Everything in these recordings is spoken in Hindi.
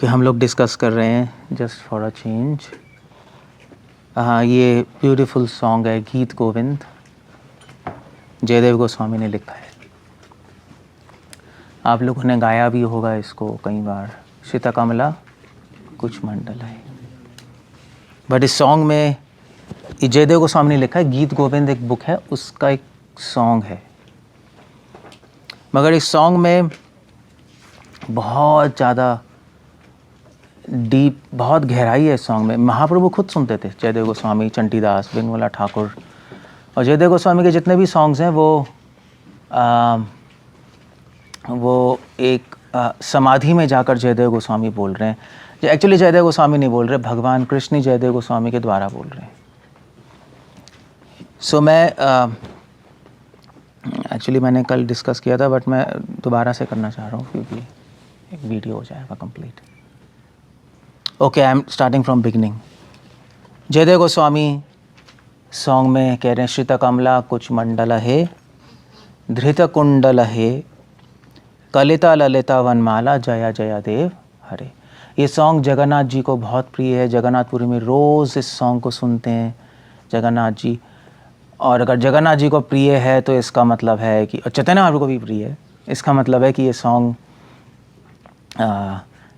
ओके, हम लोग डिस्कस कर रहे हैं जस्ट फॉर अ चेंज। हाँ, ये ब्यूटीफुल सॉन्ग है गीत गोविंद, जयदेव गोस्वामी ने लिखा है। आप लोगों ने गाया भी होगा इसको कई बार, श्रिता कमला कुछ मंडल है। बट इस सॉन्ग में जयदेव गोस्वामी ने लिखा है। गीत गोविंद एक बुक है, उसका एक सॉन्ग है। मगर इस सॉन्ग में बहुत ज़्यादा डीप, बहुत गहराई है इस सॉन्ग में। महाप्रभु खुद सुनते थे, जयदेव गोस्वामी, चंटीदास, बिंगवाला ठाकुर। और जयदेव गोस्वामी के जितने भी सॉन्ग्स हैं वो एक समाधि में जाकर जयदेव गोस्वामी बोल रहे हैं। एक्चुअली जयदेव गोस्वामी नहीं बोल रहे, भगवान कृष्ण ही जयदेव गोस्वामी के द्वारा बोल रहे हैं। सो मैं एक्चुअली मैंने कल डिस्कस किया था, बट मैं दोबारा से करना चाह रहा हूँ क्योंकि एक वीडियो हो जाएगा complete. Okay, I am starting from beginning. Jaydev Goswami song में कह रहे हैं, श्रित कमला कुछ मंडल है, धृत कुंडल है, कलिता ललिता वनमाला, जया जया देव हरे। ये सॉन्ग जगन्नाथ जी को बहुत प्रिय है। जगन्नाथपुरी में रोज़ इस सॉन्ग को सुनते हैं जगन्नाथ जी। और अगर जगन्नाथ जी को प्रिय है तो इसका मतलब है कि, और चैतन्य महाप्रभु को भी प्रिय है, इसका मतलब है कि ये सॉन्ग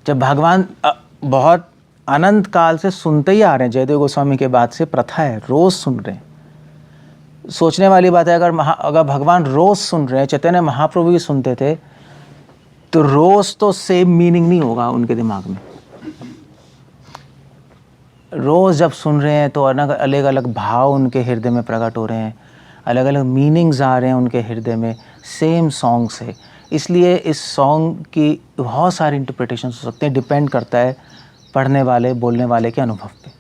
जब भगवान बहुत अनंत काल से सुनते ही आ रहे हैं, जयदेव गोस्वामी के बाद से प्रथा है, रोज़ सुन रहे हैं। सोचने वाली बात है, अगर भगवान रोज़ सुन रहे हैं, चैतन्य महाप्रभु भी सुनते थे, तो रोज़ तो सेम मीनिंग नहीं होगा उनके दिमाग में। रोज़ जब सुन रहे हैं तो अलग अलग भाव उनके हृदय में प्रकट हो रहे हैं, अलग अलग मीनिंग्स आ रहे हैं उनके हृदय में सेम सॉन्ग से। इसलिए इस सॉन्ग की बहुत सारी इंटरप्रिटेशन हो सकते हैं, डिपेंड करता है पढ़ने वाले, बोलने वाले के अनुभव पे।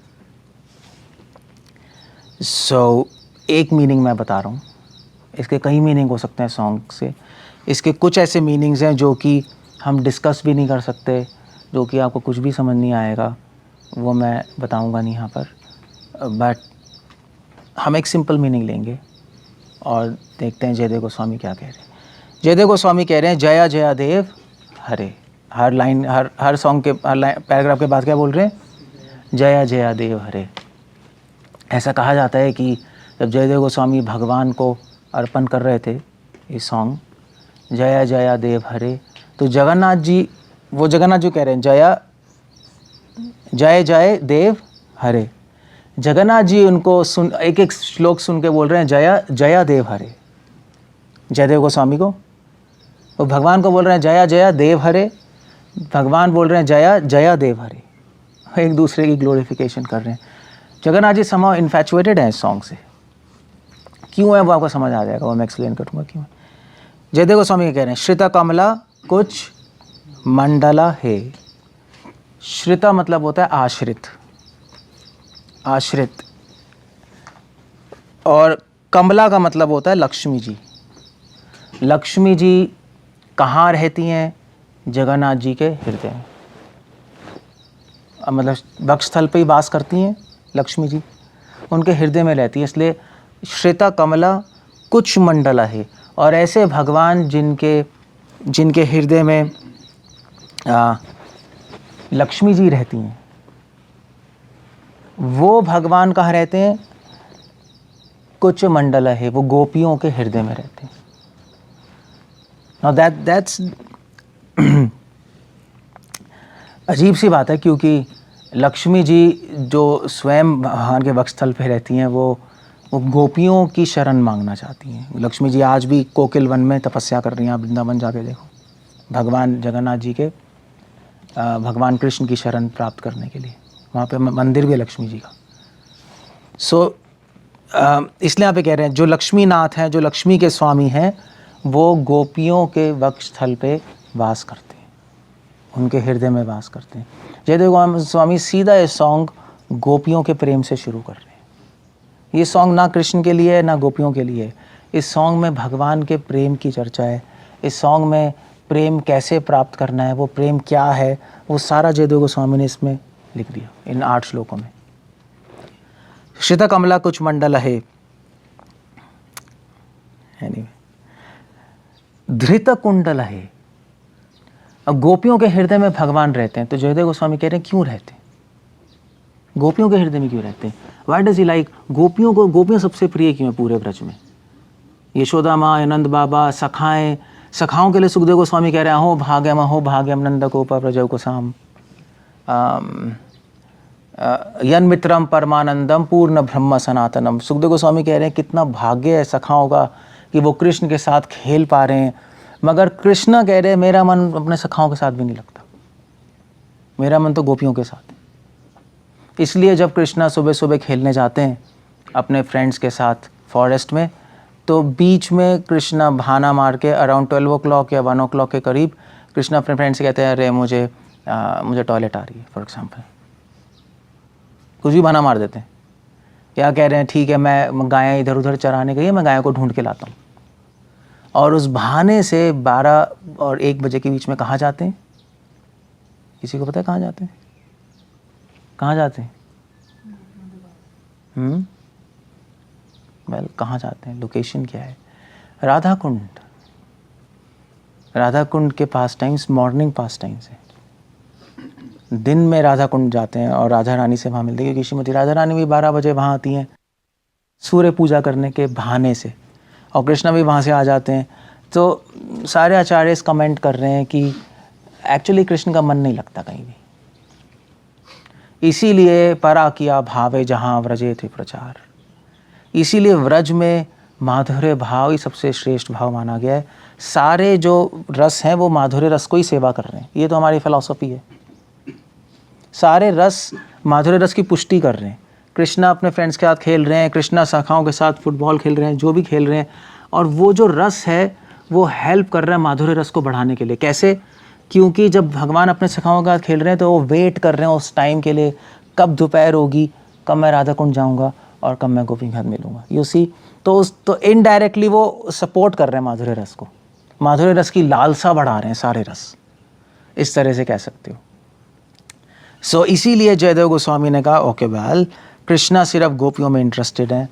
सो एक मीनिंग मैं बता रहा हूँ, इसके कई मीनिंग हो सकते हैं सॉन्ग से। इसके कुछ ऐसे मीनिंग्स हैं जो कि हम डिस्कस भी नहीं कर सकते, जो कि आपको कुछ भी समझ नहीं आएगा, वो मैं बताऊंगा नहीं यहाँ पर। बट हम एक सिंपल मीनिंग लेंगे और देखते हैं जयदेव गोस्वामी क्या कह रहे हैं। जयदेव गोस्वामी कह रहे हैं, जया जया देव हरे। हर लाइन, हर सॉन्ग के पैराग्राफ के बाद क्या बोल रहे हैं? जया जया देव हरे। ऐसा कहा जाता है कि जब जयदेव गोस्वामी भगवान को अर्पण कर रहे थे ये सॉन्ग, जया जया देव हरे, तो जगन्नाथ जी, वो जगन्नाथ जी कह रहे हैं, जया जय जय देव हरे। जगन्नाथ जी उनको सुन, एक एक श्लोक सुन के बोल रहे हैं, जया जया देव हरे। जयदेव गोस्वामी को, वो भगवान को बोल रहे हैं जया जया देव हरे, भगवान बोल रहे हैं जया जया देव हरे। एक दूसरे की ग्लोरिफिकेशन कर रहे हैं। जगन्नाथ जी समहाउ इन्फैचुएटेड हैं इस सॉन्ग से। क्यों है वो आपको समझ आ जाएगा, वो मैं एक्सप्लेन करूँगा क्यों। जयदेव गोस्वामी कह रहे हैं, श्रिता कमला कुछ मंडला है। श्रिता मतलब होता है आश्रित, आश्रित। और कमला का मतलब होता है लक्ष्मी जी। लक्ष्मी जी कहाँ रहती हैं? जगन्नाथ जी के हृदय में, मतलब वक्षस्थल पे ही वास करती हैं लक्ष्मी जी, उनके हृदय में रहती है। इसलिए श्रिता कमला कुछ मंडला है। और ऐसे भगवान जिनके हृदय में लक्ष्मी जी रहती हैं, वो भगवान कहाँ रहते हैं? कुछ मंडला है, वो गोपियों के हृदय में रहते हैं। Now that's अजीब सी बात है, क्योंकि लक्ष्मी जी जो स्वयं भगवान के वक्षस्थल पे रहती हैं, वो गोपियों की शरण मांगना चाहती हैं। लक्ष्मी जी आज भी कोकिल वन में तपस्या कर रही हैं। आप वृंदावन जाके देखो, भगवान जगन्नाथ जी के भगवान कृष्ण की शरण प्राप्त करने के लिए वहाँ पे मंदिर भी है लक्ष्मी जी का। इसलिए यहाँ पे कह रहे हैं, जो लक्ष्मी नाथ हैं, जो लक्ष्मी के स्वामी हैं, वो गोपियों के वक्षस्थल पे वास करते हैं, उनके हृदय में वास करते हैं। जयदेव गोस्वामी सीधा ये सॉन्ग गोपियों के प्रेम से शुरू कर रहे हैं। ये सॉन्ग ना कृष्ण के लिए है ना गोपियों के लिए है। इस सॉन्ग में भगवान के प्रेम की चर्चा है। इस सॉन्ग में प्रेम कैसे प्राप्त करना है, वो प्रेम क्या है, वो सारा जयदेव गोस्वामी ने इसमें लिख दिया इन 8 श्लोकों में। श्रिता कमला कुछ मंडल है, धृत कुंडल है। अब गोपियों के हृदय में भगवान रहते हैं, तो जयदेव गोस्वामी कह रहे हैं क्यों रहते हैं, गोपियों के हृदय में क्यों रहते हैं, वाई डज ही लाइक गोपियों को, गोपियाँ सबसे प्रिय क्यों है पूरे ब्रज में, यशोदा माँ, आनंद बाबा, सखाएं, सखाओं के लिए सुखदेव गोस्वामी कह रहे हैं अहो भाग्यम नंद गोपा प्रजौ कुसाम यन मित्रम परमानंदम पूर्ण ब्रह्म सनातनम। सुखदेव गोस्वामी कह रहे हैं कितना भाग्य है सखाओं का कि वो कृष्ण के साथ खेल पा रहे हैं, मगर कृष्ण कह रहे हैं मेरा मन अपने सखाओं के साथ भी नहीं लगता, मेरा मन तो गोपियों के साथ है। इसलिए जब कृष्णा सुबह सुबह खेलने जाते हैं अपने फ्रेंड्स के साथ फॉरेस्ट में, तो बीच में कृष्णा बहाना मार के अराउंड 12 o'clock या 1 o'clock के करीब कृष्णा अपने फ्रेंड से कहते हैं अरे मुझे टॉयलेट आ रही है, फॉर एग्जाम्पल, कुछ भी बहाना मार देते हैं। क्या कह रहे हैं, ठीक है मैं गायें इधर उधर चराने गई है, मैं गायों को ढूंढ के लाता हूँ, और उस बहाने से 12 और 1 बजे के बीच में कहाँ जाते हैं, किसी को पता है कहाँ जाते हैं, कहाँ जाते हैं, वेल कहाँ जाते हैं, लोकेशन क्या है, राधा कुंड। राधा कुंड के पास टाइम्स मॉर्निंग पास टाइम्स है, दिन में राधा कुंड जाते हैं और राधा रानी से वहाँ मिलते हैं, क्योंकि श्रीमती राधा रानी भी 12 बजे वहाँ आती हैं सूर्य पूजा करने के बहाने से, और कृष्णा भी वहाँ से आ जाते हैं। तो सारे आचार्य कमेंट कर रहे हैं कि एक्चुअली कृष्ण का मन नहीं लगता कहीं भी, इसीलिए परा किया भावे जहाँ व्रजे थे प्रचार, इसीलिए व्रज में माधुर्य भाव ही सबसे श्रेष्ठ भाव माना गया है। सारे जो रस हैं वो माधुर्य रस को ही सेवा कर रहे हैं, ये तो हमारी फिलॉसफी है, सारे रस माधुर्य रस की पुष्टि कर रहे हैं। कृष्णा अपने फ्रेंड्स के साथ खेल रहे हैं, कृष्णा सखाओं के साथ फुटबॉल खेल रहे हैं, जो भी खेल रहे हैं, और वो जो रस है वो हेल्प कर रहा है माधुर्य रस को बढ़ाने के लिए। कैसे, क्योंकि जब भगवान अपने सखाओं के साथ खेल रहे हैं तो वो वेट कर रहे हैं उस टाइम के लिए, कब दोपहर होगी, कब मैं राधा कुंड जाऊँगा और कब मैं गोपी के साथ मिलूँगा, यू सी। तो इनडायरेक्टली वो सपोर्ट कर रहे हैं माधुर्य रस को, माधुर्य रस की लालसा बढ़ा रहे हैं सारे रस, इस तरह से कह सकते हो। सो इसीलिए जयदेव गोस्वामी ने कहा ओके वेल, कृष्णा सिर्फ गोपियों में इंटरेस्टेड हैं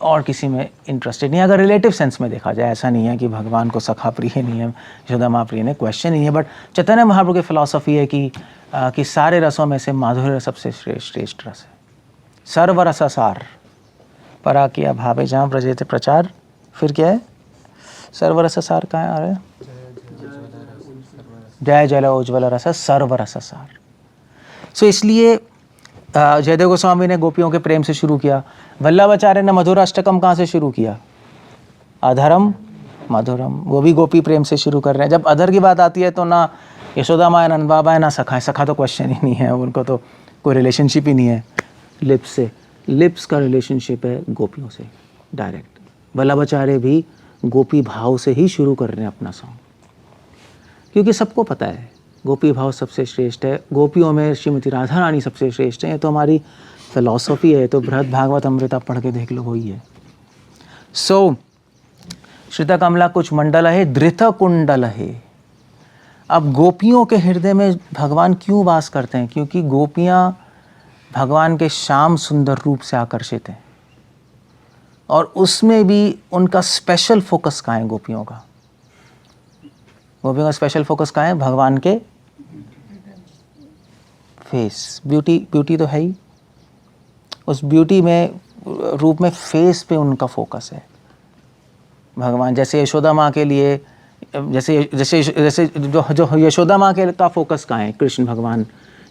और किसी में इंटरेस्टेड नहीं। अगर रिलेटिव सेंस में देखा जाए, ऐसा नहीं है कि भगवान को सखा प्रिय नहीं है, यशोदा माँ प्रिय नहीं, क्वेश्चन नहीं है, बट चैतन्य महाप्रभु की फिलॉसफी है कि सारे रसों में से माधुर्य रस सबसे श्रेष्ठ रस है। सर्वरस सार परा किया भावे जहाँ ब्रजे थे प्रचार, फिर क्या है, सर्वरस सार कहाँ आ रहा है, जय जल उज्ज्वल रस सर्वरस सार। सो इसलिए जयदेव गोस्वामी ने गोपियों के प्रेम से शुरू किया, वल्लभाचार्य ने मधुराष्टकम कहाँ से शुरू किया, अधरम मधुरम, वो भी गोपी प्रेम से शुरू कर रहे हैं। जब अधर की बात आती है तो ना यशोदा माँ नंद बाबा है ना सखा है, सखा तो क्वेश्चन ही नहीं है, उनको तो कोई रिलेशनशिप ही नहीं है लिप्स से, लिप्स का रिलेशनशिप है गोपियों से डायरेक्ट। वल्लभाचार्य भी गोपी भाव से ही शुरू कर रहे हैं अपना सॉन्ग, क्योंकि सबको पता है गोपी भाव सबसे श्रेष्ठ है, गोपियों में श्रीमती राधा रानी सबसे श्रेष्ठ है, ये तो हमारी फिलॉसफी है, तो बृहद भागवत अमृता पढ़ के देख लो वही है। सो श्रिता कमला कुछ मंडल है धृत कुंडल है। अब गोपियों के हृदय में भगवान क्यों वास करते हैं, क्योंकि गोपियाँ भगवान के श्याम सुंदर रूप से आकर्षित हैं, और उसमें भी उनका स्पेशल फोकस कहाँ है, गोपियों का स्पेशल फोकस कहाँ है, भगवान के फेस, ब्यूटी तो है ही, उस ब्यूटी में रूप में फेस पे उनका फोकस है भगवान। जैसे यशोदा माँ के लिए, जैसे जैसे जैसे जो यशोदा माँ के का फोकस कहाँ है, कृष्ण भगवान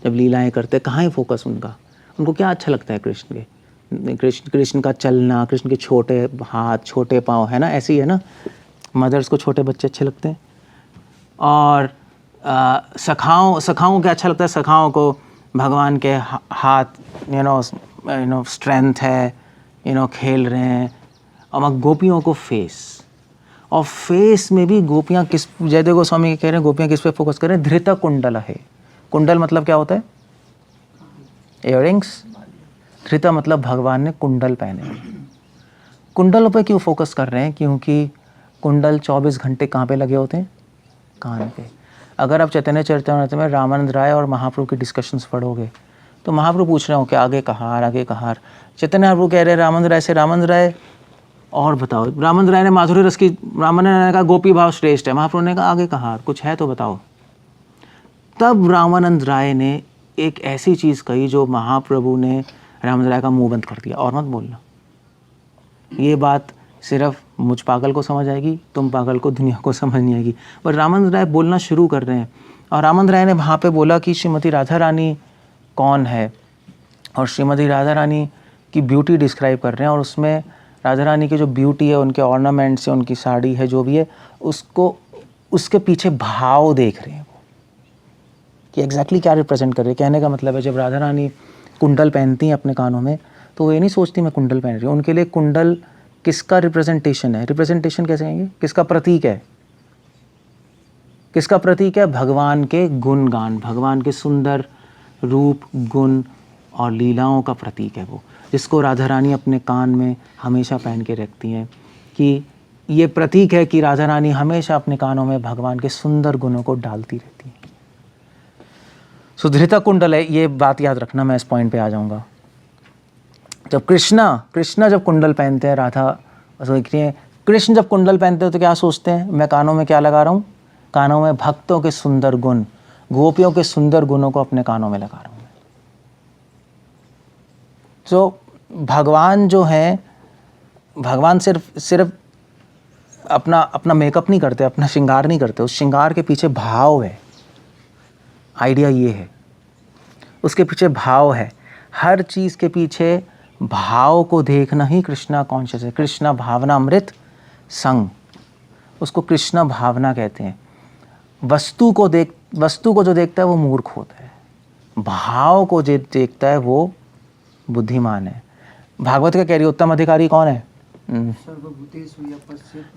जब लीलाएं करते कहाँ है फोकस उनका, उनको क्या अच्छा लगता है कृष्ण के, कृष्ण का चलना, कृष्ण के छोटे हाथ छोटे पाँव, है ना, ऐसे ही है ना, मदर्स को छोटे बच्चे अच्छे लगते हैं, और सखाओं क्या अच्छा लगता है, सखाओं को भगवान के हाथ, यू नो स्ट्रेंथ है, खेल रहे हैं, और गोपियों को फेस, और फेस में भी गोपियाँ किस, जयदेव गोस्वामी कह रहे हैं गोपियाँ किस पे फोकस कर रहे हैं, धृत कुंडल है। कुंडल मतलब क्या होता है, इयररिंग्स, धृत मतलब भगवान ने कुंडल पहने। कुंडल पे क्यों फोकस कर रहे हैं, क्योंकि कुंडल 24 घंटे कहाँ पे लगे होते हैं, कान पे। अगर आप चैतन्य चरितामृत में रामानंद राय और महाप्रभु की डिस्कशंस पढ़ोगे तो महाप्रभु पूछ रहे हो कि आगे कहार, आगे कहार, चैतन्य महाप्रभु कह रहे हैं रामानंद राय से, रामानंद राय और बताओ, रामानंद राय ने माधुर्य रस की, रामानंद राय ने कहा गोपी भाव श्रेष्ठ है, महाप्रभु ने कहा आगे कहार, कुछ है तो बताओ, तब रामानंद राय ने एक ऐसी चीज़ कही जो महाप्रभु ने रामानंद राय का मुंह बंद कर दिया, और मत बोलना, ये बात सिर्फ मुझ पागल को समझ आएगी, तुम पागल को दुनिया को समझ नहीं आएगी। पर रामानंद राय बोलना शुरू कर रहे हैं, और रामानंद राय ने वहाँ पे बोला कि श्रीमती राधा रानी कौन है, और श्रीमती राधा रानी की ब्यूटी डिस्क्राइब कर रहे हैं, और उसमें राधा रानी की जो ब्यूटी है, उनके ऑर्नामेंट्स है, उनकी साड़ी है, जो भी है, उसको उसके पीछे भाव देख रहे हैं वो कि एग्जैक्टली क्या रिप्रेजेंट कर रहे हैं। कहने का मतलब है, जब राधा रानी कुंडल पहनती हैं अपने कानों में, तो वो ये नहीं सोचती मैं कुंडल पहन रही हूँ, उनके लिए कुंडल किसका रिप्रेजेंटेशन है? रिप्रेजेंटेशन कैसे कहेंगे, किसका प्रतीक है? किसका प्रतीक है? भगवान के गुणगान, भगवान के सुंदर रूप, गुण और लीलाओं का प्रतीक है वो, जिसको राधा रानी अपने कान में हमेशा पहन के रखती हैं, कि ये प्रतीक है कि राधा रानी हमेशा अपने कानों में भगवान के सुंदर गुणों को डालती रहती हैं। सुधृता कुंडल है, ये बात याद रखना, मैं इस पॉइंट पे आ जाऊंगा। जब कृष्णा जब कुंडल पहनते हैं, राधा सोचती है, कृष्ण जब कुंडल पहनते हैं तो क्या सोचते हैं, मैं कानों में क्या लगा रहा हूँ? कानों में भक्तों के सुंदर गुण, गोपियों के सुंदर गुणों को अपने कानों में लगा रहा हूँ। तो भगवान जो है, भगवान सिर्फ अपना मेकअप नहीं करते, अपना श्रृंगार नहीं करते, उस श्रृंगार के पीछे भाव है। आइडिया ये है, उसके पीछे भाव है। हर चीज़ के पीछे भाव को देखना ही कृष्णा कॉन्शियस है। कृष्णा भावना अमृत संग, उसको कृष्णा भावना कहते हैं। वस्तु को जो देखता है वो मूर्ख होता है, भाव को जो देखता है वो बुद्धिमान है। भागवत का कह रही, उत्तम अधिकारी कौन है?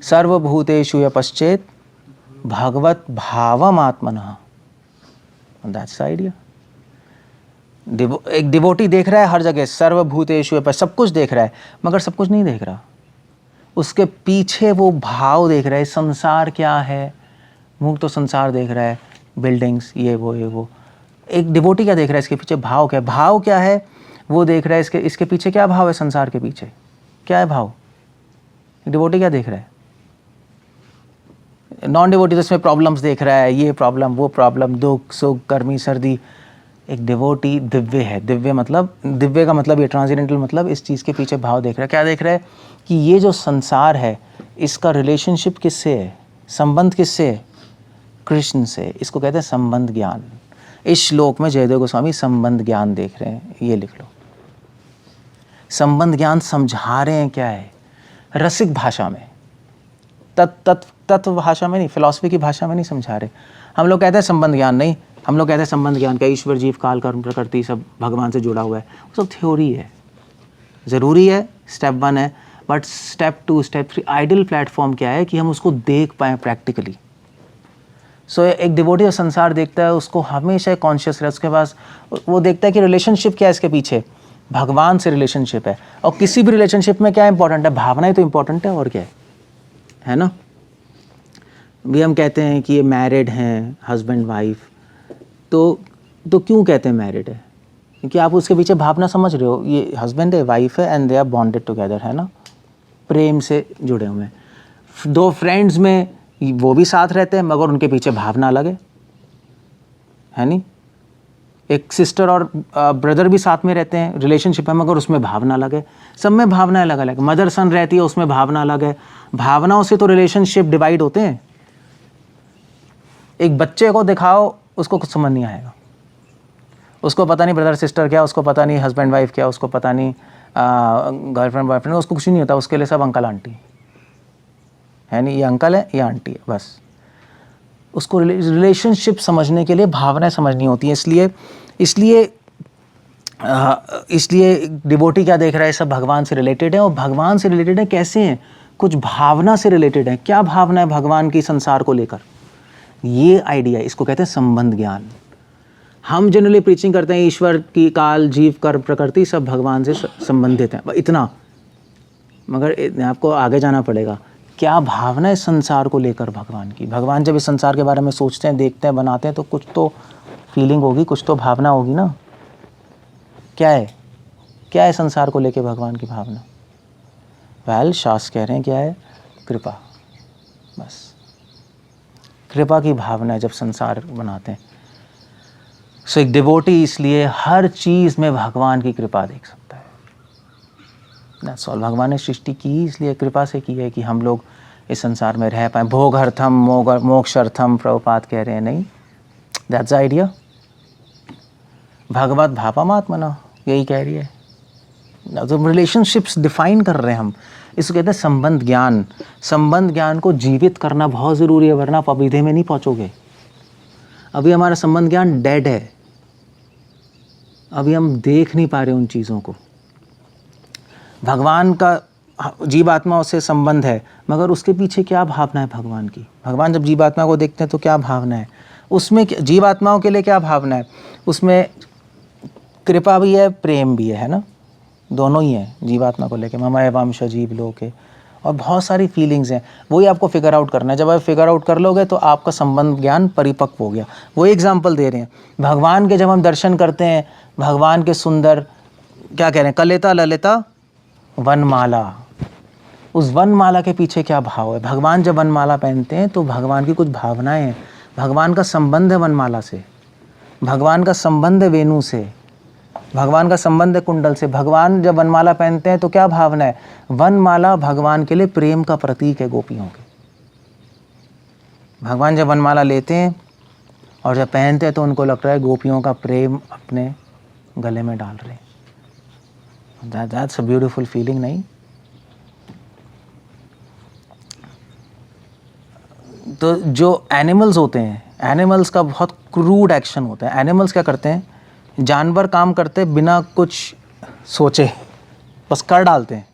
सर्वभूतेषु यपश्चेत भगवत भावम आत्मनः। That's the idea. एक डिवोटी देख रहा है हर जगह, सर्वभूतेषु यपश्चेत, सब कुछ देख रहा है, मगर सब कुछ नहीं देख रहा, उसके पीछे वो भाव देख रहा है। संसार क्या है? मूर्ख तो संसार देख रहा है, बिल्डिंग्स, ये वो। एक डिवोटी क्या देख रहा है? इसके पीछे भाव क्या है? भाव क्या है वो देख रहा है। इसके पीछे क्या भाव है? संसार के पीछे क्या है भाव? डिवोटी क्या देख रहा है? नॉन डिवोटी तो इसमें प्रॉब्लम्स देख रहा है, ये प्रॉब्लम, वो प्रॉब्लम, दुख सुख, गर्मी सर्दी। एक डिवोटी दिव्य है। दिव्य का मतलब ये ट्रांसेंडेंटल, मतलब इस चीज़ के पीछे भाव देख रहा है। क्या देख रहा है? कि ये जो संसार है, इसका रिलेशनशिप किससे है? संबंध किससे है? कृष्ण से। इसको कहते हैं संबंध ज्ञान। इस श्लोक में जयदेव गोस्वामी संबंध ज्ञान देख रहे हैं, ये लिख लो। संबंध ज्ञान समझा रहे हैं क्या है? रसिक भाषा में, तत्व भाषा में नहीं, फिलॉसफी की भाषा में नहीं समझा रहे। हम लोग कहते हैं संबंध ज्ञान नहीं, हम लोग कहते हैं संबंध ज्ञान का ईश्वर जीव काल कर्म प्रकृति सब भगवान से जुड़ा हुआ है, वो सब थ्योरी है। ज़रूरी है, स्टेप 1 है, but step 2 step 3 ideal platform क्या है कि हम उसको देख पाएँ प्रैक्टिकली। सो एक डिवोटी संसार देखता है, उसको हमेशा कॉन्शियस रहे, उसके पास वो देखता है कि रिलेशनशिप क्या है इसके पीछे, भगवान से रिलेशनशिप है। और किसी भी रिलेशनशिप में क्या इंपॉर्टेंट है? भावनाएं तो इंपॉर्टेंट है, और क्या है ना। भी हम कहते हैं कि ये मैरिड हैं, हस्बैंड वाइफ, तो क्यों कहते हैं मैरिड है? क्योंकि आप उसके पीछे भावना समझ रहे हो, ये हस्बैंड है, वाइफ है, and they are bonded together, है ना, प्रेम से जुड़े हुए हैं। 2 फ्रेंड्स में वो भी साथ रहते हैं, मगर उनके पीछे भावना अलग है नहीं। एक सिस्टर और ब्रदर भी साथ में रहते हैं, रिलेशनशिप है, मगर उसमें भावना अलग है। सब में भावना अलग अलग। मदर सन रहती है, उसमें भावना अलग है। भावनाओं से तो रिलेशनशिप डिवाइड होते हैं। एक बच्चे को दिखाओ, उसको कुछ समझ नहीं आएगा, उसको पता नहीं ब्रदर सिस्टर क्या, उसको पता नहीं हस्बैंड वाइफ क्या, उसको पता नहीं गर्लफ्रेंड बॉयफ्रेंड, उसको कुछ नहीं होता। उसके लिए सब अंकल आंटी है नहीं, ये अंकल है, ये आंटी है, बस। उसको रिलेशनशिप समझने के लिए भावनाएं समझनी होती हैं। इसलिए डिवोटी क्या देख रहा है? सब भगवान से रिलेटेड है। और भगवान से रिलेटेड है कैसे हैं? कुछ भावना से रिलेटेड है। क्या भावना है भगवान की संसार को लेकर? ये आइडिया, इसको कहते हैं संबंध ज्ञान। हम जनरली प्रीचिंग करते हैं ईश्वर की काल जीव कर्म प्रकृति सब भगवान से संबंधित हैं, इतना। मगर आपको आगे जाना पड़ेगा। क्या भावना है संसार को लेकर भगवान की? भगवान जब इस संसार के बारे में सोचते हैं, देखते हैं, बनाते हैं, तो कुछ तो फीलिंग होगी, कुछ तो भावना होगी ना। क्या है संसार को लेकर भगवान की भावना? वेल, शास्त्र कह रहे हैं क्या है? कृपा। बस कृपा की भावना है जब संसार बनाते हैं। सो एक डिवोटी इसलिए हर चीज़ में भगवान की कृपा देख सकता है। That's all. भगवान ने सृष्टि की इसलिए कृपा से की है कि हम लोग इस संसार में रह पाएँ। भोगार्थम मोक्षार्थम प्रभुपाद कह रहे हैं, नहीं, दैट्स द आइडिया। भगवत भावात्मना यही कह रही है। तो रिलेशनशिप्स डिफाइन कर रहे हैं हम, इसको कहते हैं संबंध ज्ञान। संबंध ज्ञान को जीवित करना बहुत ज़रूरी है, वरना आप अभिधेय में नहीं पहुँचोगे। अभी हमारा संबंध ज्ञान डेड है, अभी हम देख नहीं पा रहे उन चीज़ों को। भगवान का जीवात्माओं से संबंध है, मगर उसके पीछे क्या भावना है भगवान की? भगवान जब जीवात्मा को देखते हैं तो क्या भावना है उसमें? जीवात्माओं के लिए क्या भावना है उसमें? कृपा भी है, प्रेम भी है ना, दोनों ही है जीवात्मा को लेके। मम एवांश जीव लोके, और बहुत सारी फीलिंग्स हैं, वही आपको फिगर आउट करना है। जब आप फिगर आउट कर लोगे तो आपका संबंध ज्ञान परिपक्व हो गया। वो एग्जाम्पल दे रहे हैं भगवान के। जब हम दर्शन करते हैं भगवान के सुंदर, क्या कह रहे हैं, कलिता ललिता वनमाला, उस वनमाला के पीछे क्या भाव है? भगवान जब वनमाला पहनते हैं तो भगवान की कुछ भावनाएं हैं। भगवान का संबंध है वनमाला से, भगवान का संबंध है वेणु से, भगवान का संबंध है कुंडल से। भगवान जब वनमाला पहनते हैं तो क्या भावना है? वनमाला भगवान के लिए प्रेम का प्रतीक है गोपियों के। भगवान जब वनमाला लेते हैं और जब पहनते हैं तो उनको लगता है गोपियों का प्रेम अपने गले में डाल रहे हैं। दैट्स अ ब्यूटीफुल फीलिंग, नहीं? तो जो एनिमल्स होते हैं, एनिमल्स का बहुत क्रूड एक्शन होता है। एनिमल्स क्या करते हैं? जानवर काम करते हैं बिना कुछ सोचे, बस कर डालते हैं।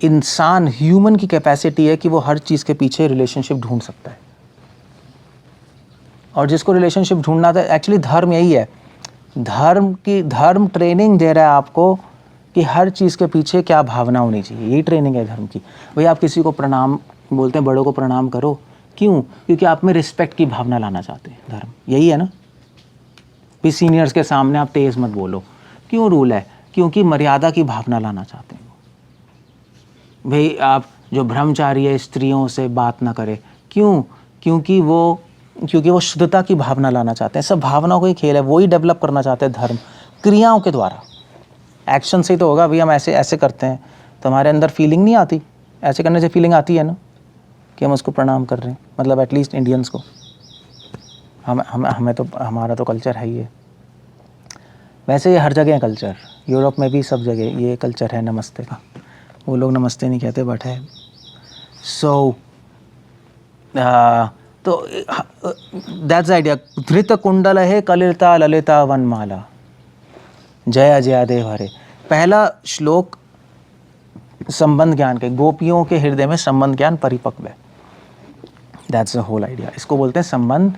इंसान, ह्यूमन की कैपेसिटी है कि वो हर चीज़ के पीछे रिलेशनशिप ढूंढ सकता है, और जिसको रिलेशनशिप ढूंढना था, एक्चुअली धर्म यही है। धर्म ट्रेनिंग दे रहा है आपको कि हर चीज़ के पीछे क्या भावना होनी चाहिए, यही ट्रेनिंग है धर्म की। भाई आप किसी को प्रणाम बोलते हैं, बड़ों को प्रणाम करो, क्यों? क्योंकि आप में रिस्पेक्ट की भावना लाना चाहते हैं। धर्म यही है ना। भी सीनियर्स के सामने आप तेज़ मत बोलो, क्यों रूल है? क्योंकि मर्यादा की भावना लाना चाहते हैं। भाई आप जो ब्रह्मचारी है स्त्रियों से बात ना करे, क्यों? क्योंकि वो शुद्धता की भावना लाना चाहते हैं। सब भावनाओं का ही खेल है, वही डेवलप करना चाहते हैं धर्म, क्रियाओं के द्वारा। एक्शन से ही तो होगा। भाई हम ऐसे ऐसे करते हैं तो हमारे अंदर फीलिंग नहीं आती, ऐसे करने से फीलिंग आती है ना कि हम उसको प्रणाम कर रहे हैं। मतलब एटलीस्ट इंडियंस को, हमें तो, हमारा तो कल्चर है ही है। वैसे ये हर जगह है कल्चर, यूरोप में भी सब जगह ये कल्चर है नमस्ते का। वो लोग नमस्ते नहीं कहते बट है। सो तो दैट्स आइडिया। धृत कुंडल है कलिता ललिता वनमाला, जया जया देव हरे। पहला श्लोक संबंध ज्ञान के, गोपियों के हृदय में संबंध ज्ञान परिपक्व है। That's the whole idea. इसको बोलते हैं संबंध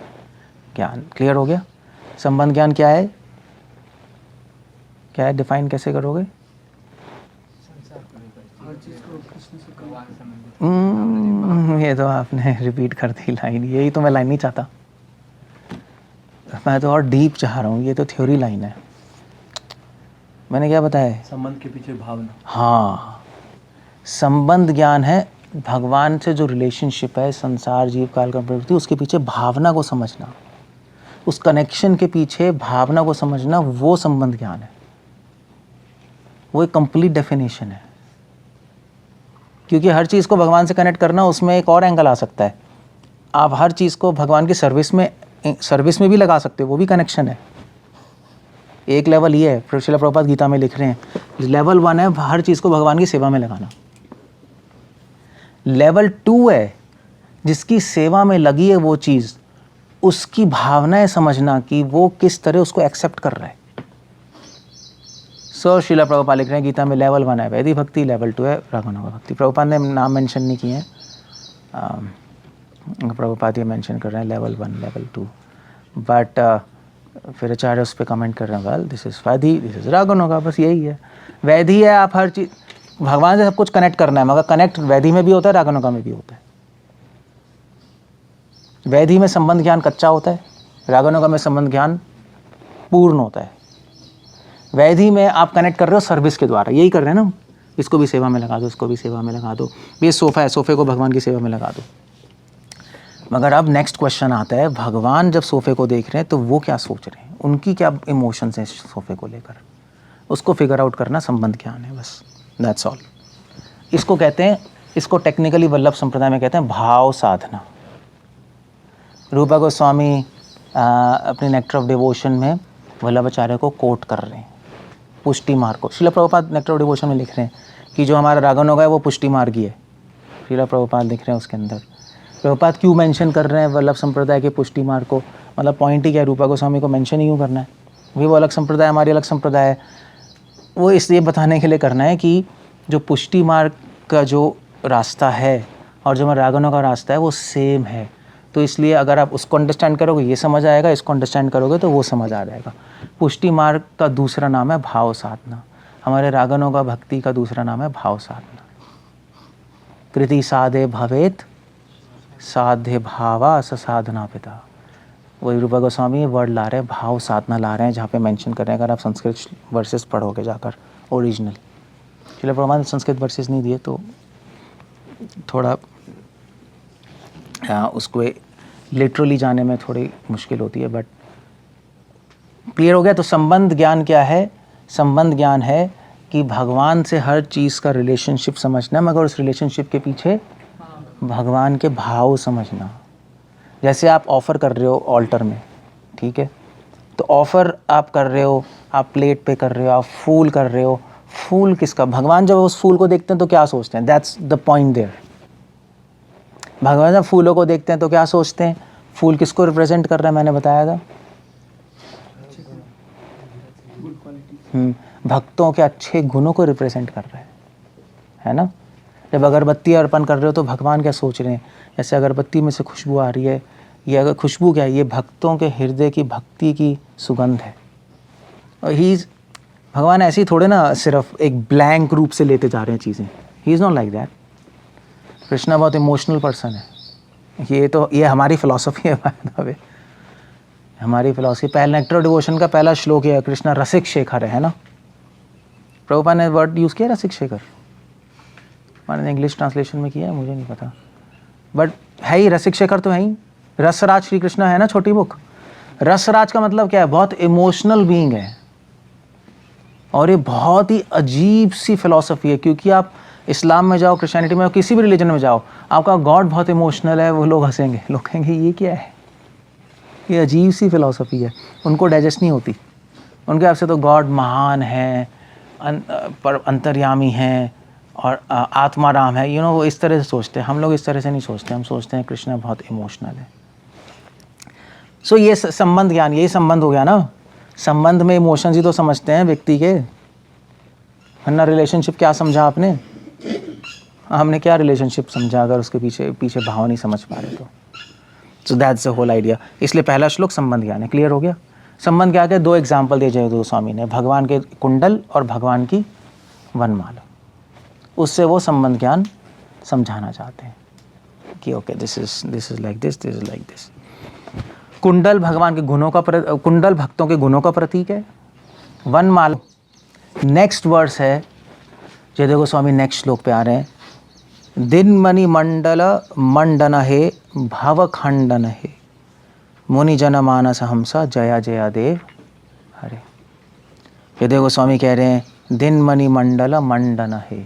ज्ञान। क्लियर हो गया? संबंध ज्ञान क्या है? क्या है? डिफाइन कैसे करोगे? ये तो आपने रिपीट कर दी लाइन। यही तो मैं लाइन नहीं चाहता, मैं तो और डीप चाह रहा हूँ। ये तो थ्योरी लाइन है। मैंने क्या बताया? संबंध के पीछे भावना। हाँ, संबंध ज्ञान है भगवान से जो रिलेशनशिप है, संसार जीव काल का प्रवृत्ति, उसके पीछे भावना को समझना, उस कनेक्शन के पीछे भावना को समझना, वो संबंध ज्ञान है। वो एक कंप्लीट डेफिनेशन है। क्योंकि हर चीज़ को भगवान से कनेक्ट करना, उसमें एक और एंगल आ सकता है। आप हर चीज़ को भगवान की सर्विस में भी लगा सकते हो, वो भी कनेक्शन है। एक लेवल ये है, श्रील प्रभुपाद गीता में लिख रहे हैं, लेवल 1 है हर चीज़ को भगवान की सेवा में लगाना। लेवल 2 है जिसकी सेवा में लगी है वो चीज़, उसकी भावनाएं समझना कि वो किस तरह उसको एक्सेप्ट कर रहा है। सो श्रील प्रभुपाद लिख रहे हैं गीता में लेवल 1 है वैदिक भक्ति, लेवल 2 है राघवानुगा भक्ति। प्रभुपाद ने नाम मेंशन नहीं किए हैं, प्रभुपाद ये मेंशन कर रहे हैं लेवल 1, लेवल 2, बट फिर आचार्य उस पर कमेंट कर रहे हैं, वेल दिस इज़ वैधि, दिस इज़ राघवानुगा। बस यही है, वैधि है। आप हर चीज़ भगवान से सब कुछ कनेक्ट करना है, मगर कनेक्ट वैधि में भी होता है, राघवानुगा में भी होता है। वैधि में संबंध ज्ञान कच्चा होता है, राघवानुगा में संबंध ज्ञान पूर्ण होता है। वैधि में आप कनेक्ट कर रहे हो सर्विस के द्वारा, यही कर रहे हैं ना, इसको भी सेवा में लगा दो, इसको भी सेवा में लगा दो। ये सोफ़ा है, सोफ़े को भगवान की सेवा में लगा दो। मगर अब नेक्स्ट क्वेश्चन आता है, भगवान जब सोफे को देख रहे हैं तो वो क्या सोच रहे हैं, उनकी क्या इमोशंस हैं सोफे को लेकर, उसको फिगर आउट करना संबंध ज्ञान है, बस दैट्स ऑल। इसको कहते हैं, इसको टेक्निकली वल्लभ संप्रदाय में कहते हैं भाव साधना। रूपा गोस्वामी अपनी नेक्टर ऑफ डिवोशन में वल्लभाचार्य को कोट कर रहे हैं, पुष्टि मार्ग को। Srila Prabhupada nectar of devotion में लिख रहे हैं कि जो हमारा रागानुगा है वो पुष्टि मार्ग ही है। श्रील प्रभुपाद लिख रहे हैं उसके अंदर, प्रभुपाद क्यों मेंशन कर रहे हैं वल्लभ संप्रदाय के पुष्टि मार्ग को, मतलब पॉइंट ही क्या है, रूपा गोस्वामी को मेंशन ही क्यों करना है, भी वो अलग संप्रदाय, हमारी अलग संप्रदाय है। वो इसलिए बताने के लिए करना है कि जो पुष्टि मार्ग का जो रास्ता है और जो हमारा रागानुगा का रास्ता है वो सेम है, तो इसलिए अगर आप उसको अंडरस्टैंड करोगे ये समझ आएगा, इसको अंडरस्टैंड करोगे तो वो समझ आ जाएगा। पुष्टि मार्ग का दूसरा नाम है भाव साधना, हमारे रागानुगा भक्ति का दूसरा नाम है भाव साधना। कृति साधे भवेत साध्य भावा स साधना पिता, वही रूपा गोस्वामी वर्ड ला रहे हैं, भाव साधना ला रहे हैं, जहाँ पे मेंशन कर रहे हैं। अगर आप संस्कृत वर्सेस पढ़ोगे जाकर ओरिजिनल, चलो प्रमाण संस्कृत वर्सेस नहीं दिए तो थोड़ा उसको लिटरली जाने में थोड़ी मुश्किल होती है, बट क्लियर हो गया। तो संबंध ज्ञान क्या है, संबंध ज्ञान है कि भगवान से हर चीज़ का रिलेशनशिप समझना, मगर उस रिलेशनशिप के पीछे भगवान के भाव समझना। जैसे आप ऑफ़र कर रहे हो ऑल्टर में, ठीक है, तो ऑफ़र आप कर रहे हो, आप प्लेट पे कर रहे हो, आप फूल कर रहे हो, फूल किसका, भगवान जब उस फूल को देखते हैं तो क्या सोचते हैं, दैट्स द पॉइंट देयर। भगवान जब फूलों को देखते हैं तो क्या सोचते हैं, फूल किसको रिप्रेजेंट कर रहा है, मैंने बताया था, भक्तों के अच्छे गुणों को रिप्रेजेंट कर रहा है ना। जब अगरबत्ती अर्पण कर रहे हो तो भगवान क्या सोच रहे हैं, जैसे अगरबत्ती में से खुशबू आ रही है, ये अगर खुशबू क्या है, ये भक्तों के हृदय की भक्ति की सुगंध है। और भगवान ऐसे ही थोड़े ना सिर्फ एक ब्लैंक रूप से लेते जा रहे हैं चीज़ें, he is not like that. Krishna बहुत इमोशनल पर्सन है, ये हमारी फिलॉसफी है भाई, हमारी फिलॉसफी। पहले नेक्टर ऑफ डिवोशन का पहला श्लोक है, कृष्णा रसिक शेखर है ना। प्रभुपाद ने वर्ड यूज़ किया रसिक शेखर, मैंने इंग्लिश ट्रांसलेशन में किया है, मुझे नहीं पता, बट है ही रसिक शेखर तो है ही। रसराज श्री कृष्ण है ना, छोटी बुक। रसराज का मतलब क्या है, बहुत इमोशनल बीइंग है, और ये बहुत ही अजीब सी फिलॉसफी है, क्योंकि आप इस्लाम में जाओ, क्रिश्चियनिटी में, किसी भी रिलीजन में जाओ, आपका गॉड बहुत इमोशनल है, वो लोग हंसेंगे, लोग कहेंगे ये क्या है, ये अजीब सी फिलॉसफी है, उनको डाइजेस्ट नहीं होती। उनके हिसाब से तो गॉड महान है, पर अंतर्यामी है और आत्माराम है, यू नो, वो इस तरह से सोचते हैं। हम लोग इस तरह से नहीं सोचते, हम सोचते हैं कृष्ण बहुत इमोशनल है। सो ये संबंध ज्ञान, यही संबंध हो गया ना। संबंध में इमोशंस ही तो समझते हैं व्यक्ति के, वरना रिलेशनशिप क्या समझा आपने, हमने क्या रिलेशनशिप समझा अगर उसके पीछे भाव नहीं समझ पा रहे तो। So that's the whole idea. इसलिए पहला श्लोक संबंध ज्ञान है, क्लियर हो गया। संबंध क्या है, दो एग्जाम्पल दिए जयदेव गोस्वामी ने, भगवान के कुंडल और भगवान की वनमाला, उससे वो संबंध ज्ञान समझाना चाहते हैं कि okay this is like this, this is like this. कुंडल भगवान के गुणों का कुंडल भक्तों के गुणों का प्रतीक है। वनमाला नेक्स्ट वर्स है, जयदेव गोस्वामी नेक्स्ट श्लोक पे आ रहे हैं, दिन मणि मंडल मंडन हे भव खंडन हे मुनि जन मानस हंसा जया जया देव हरे। जयदेव गोस्वामी कह रहे हैं दिन मणि मंडल मंडन हे।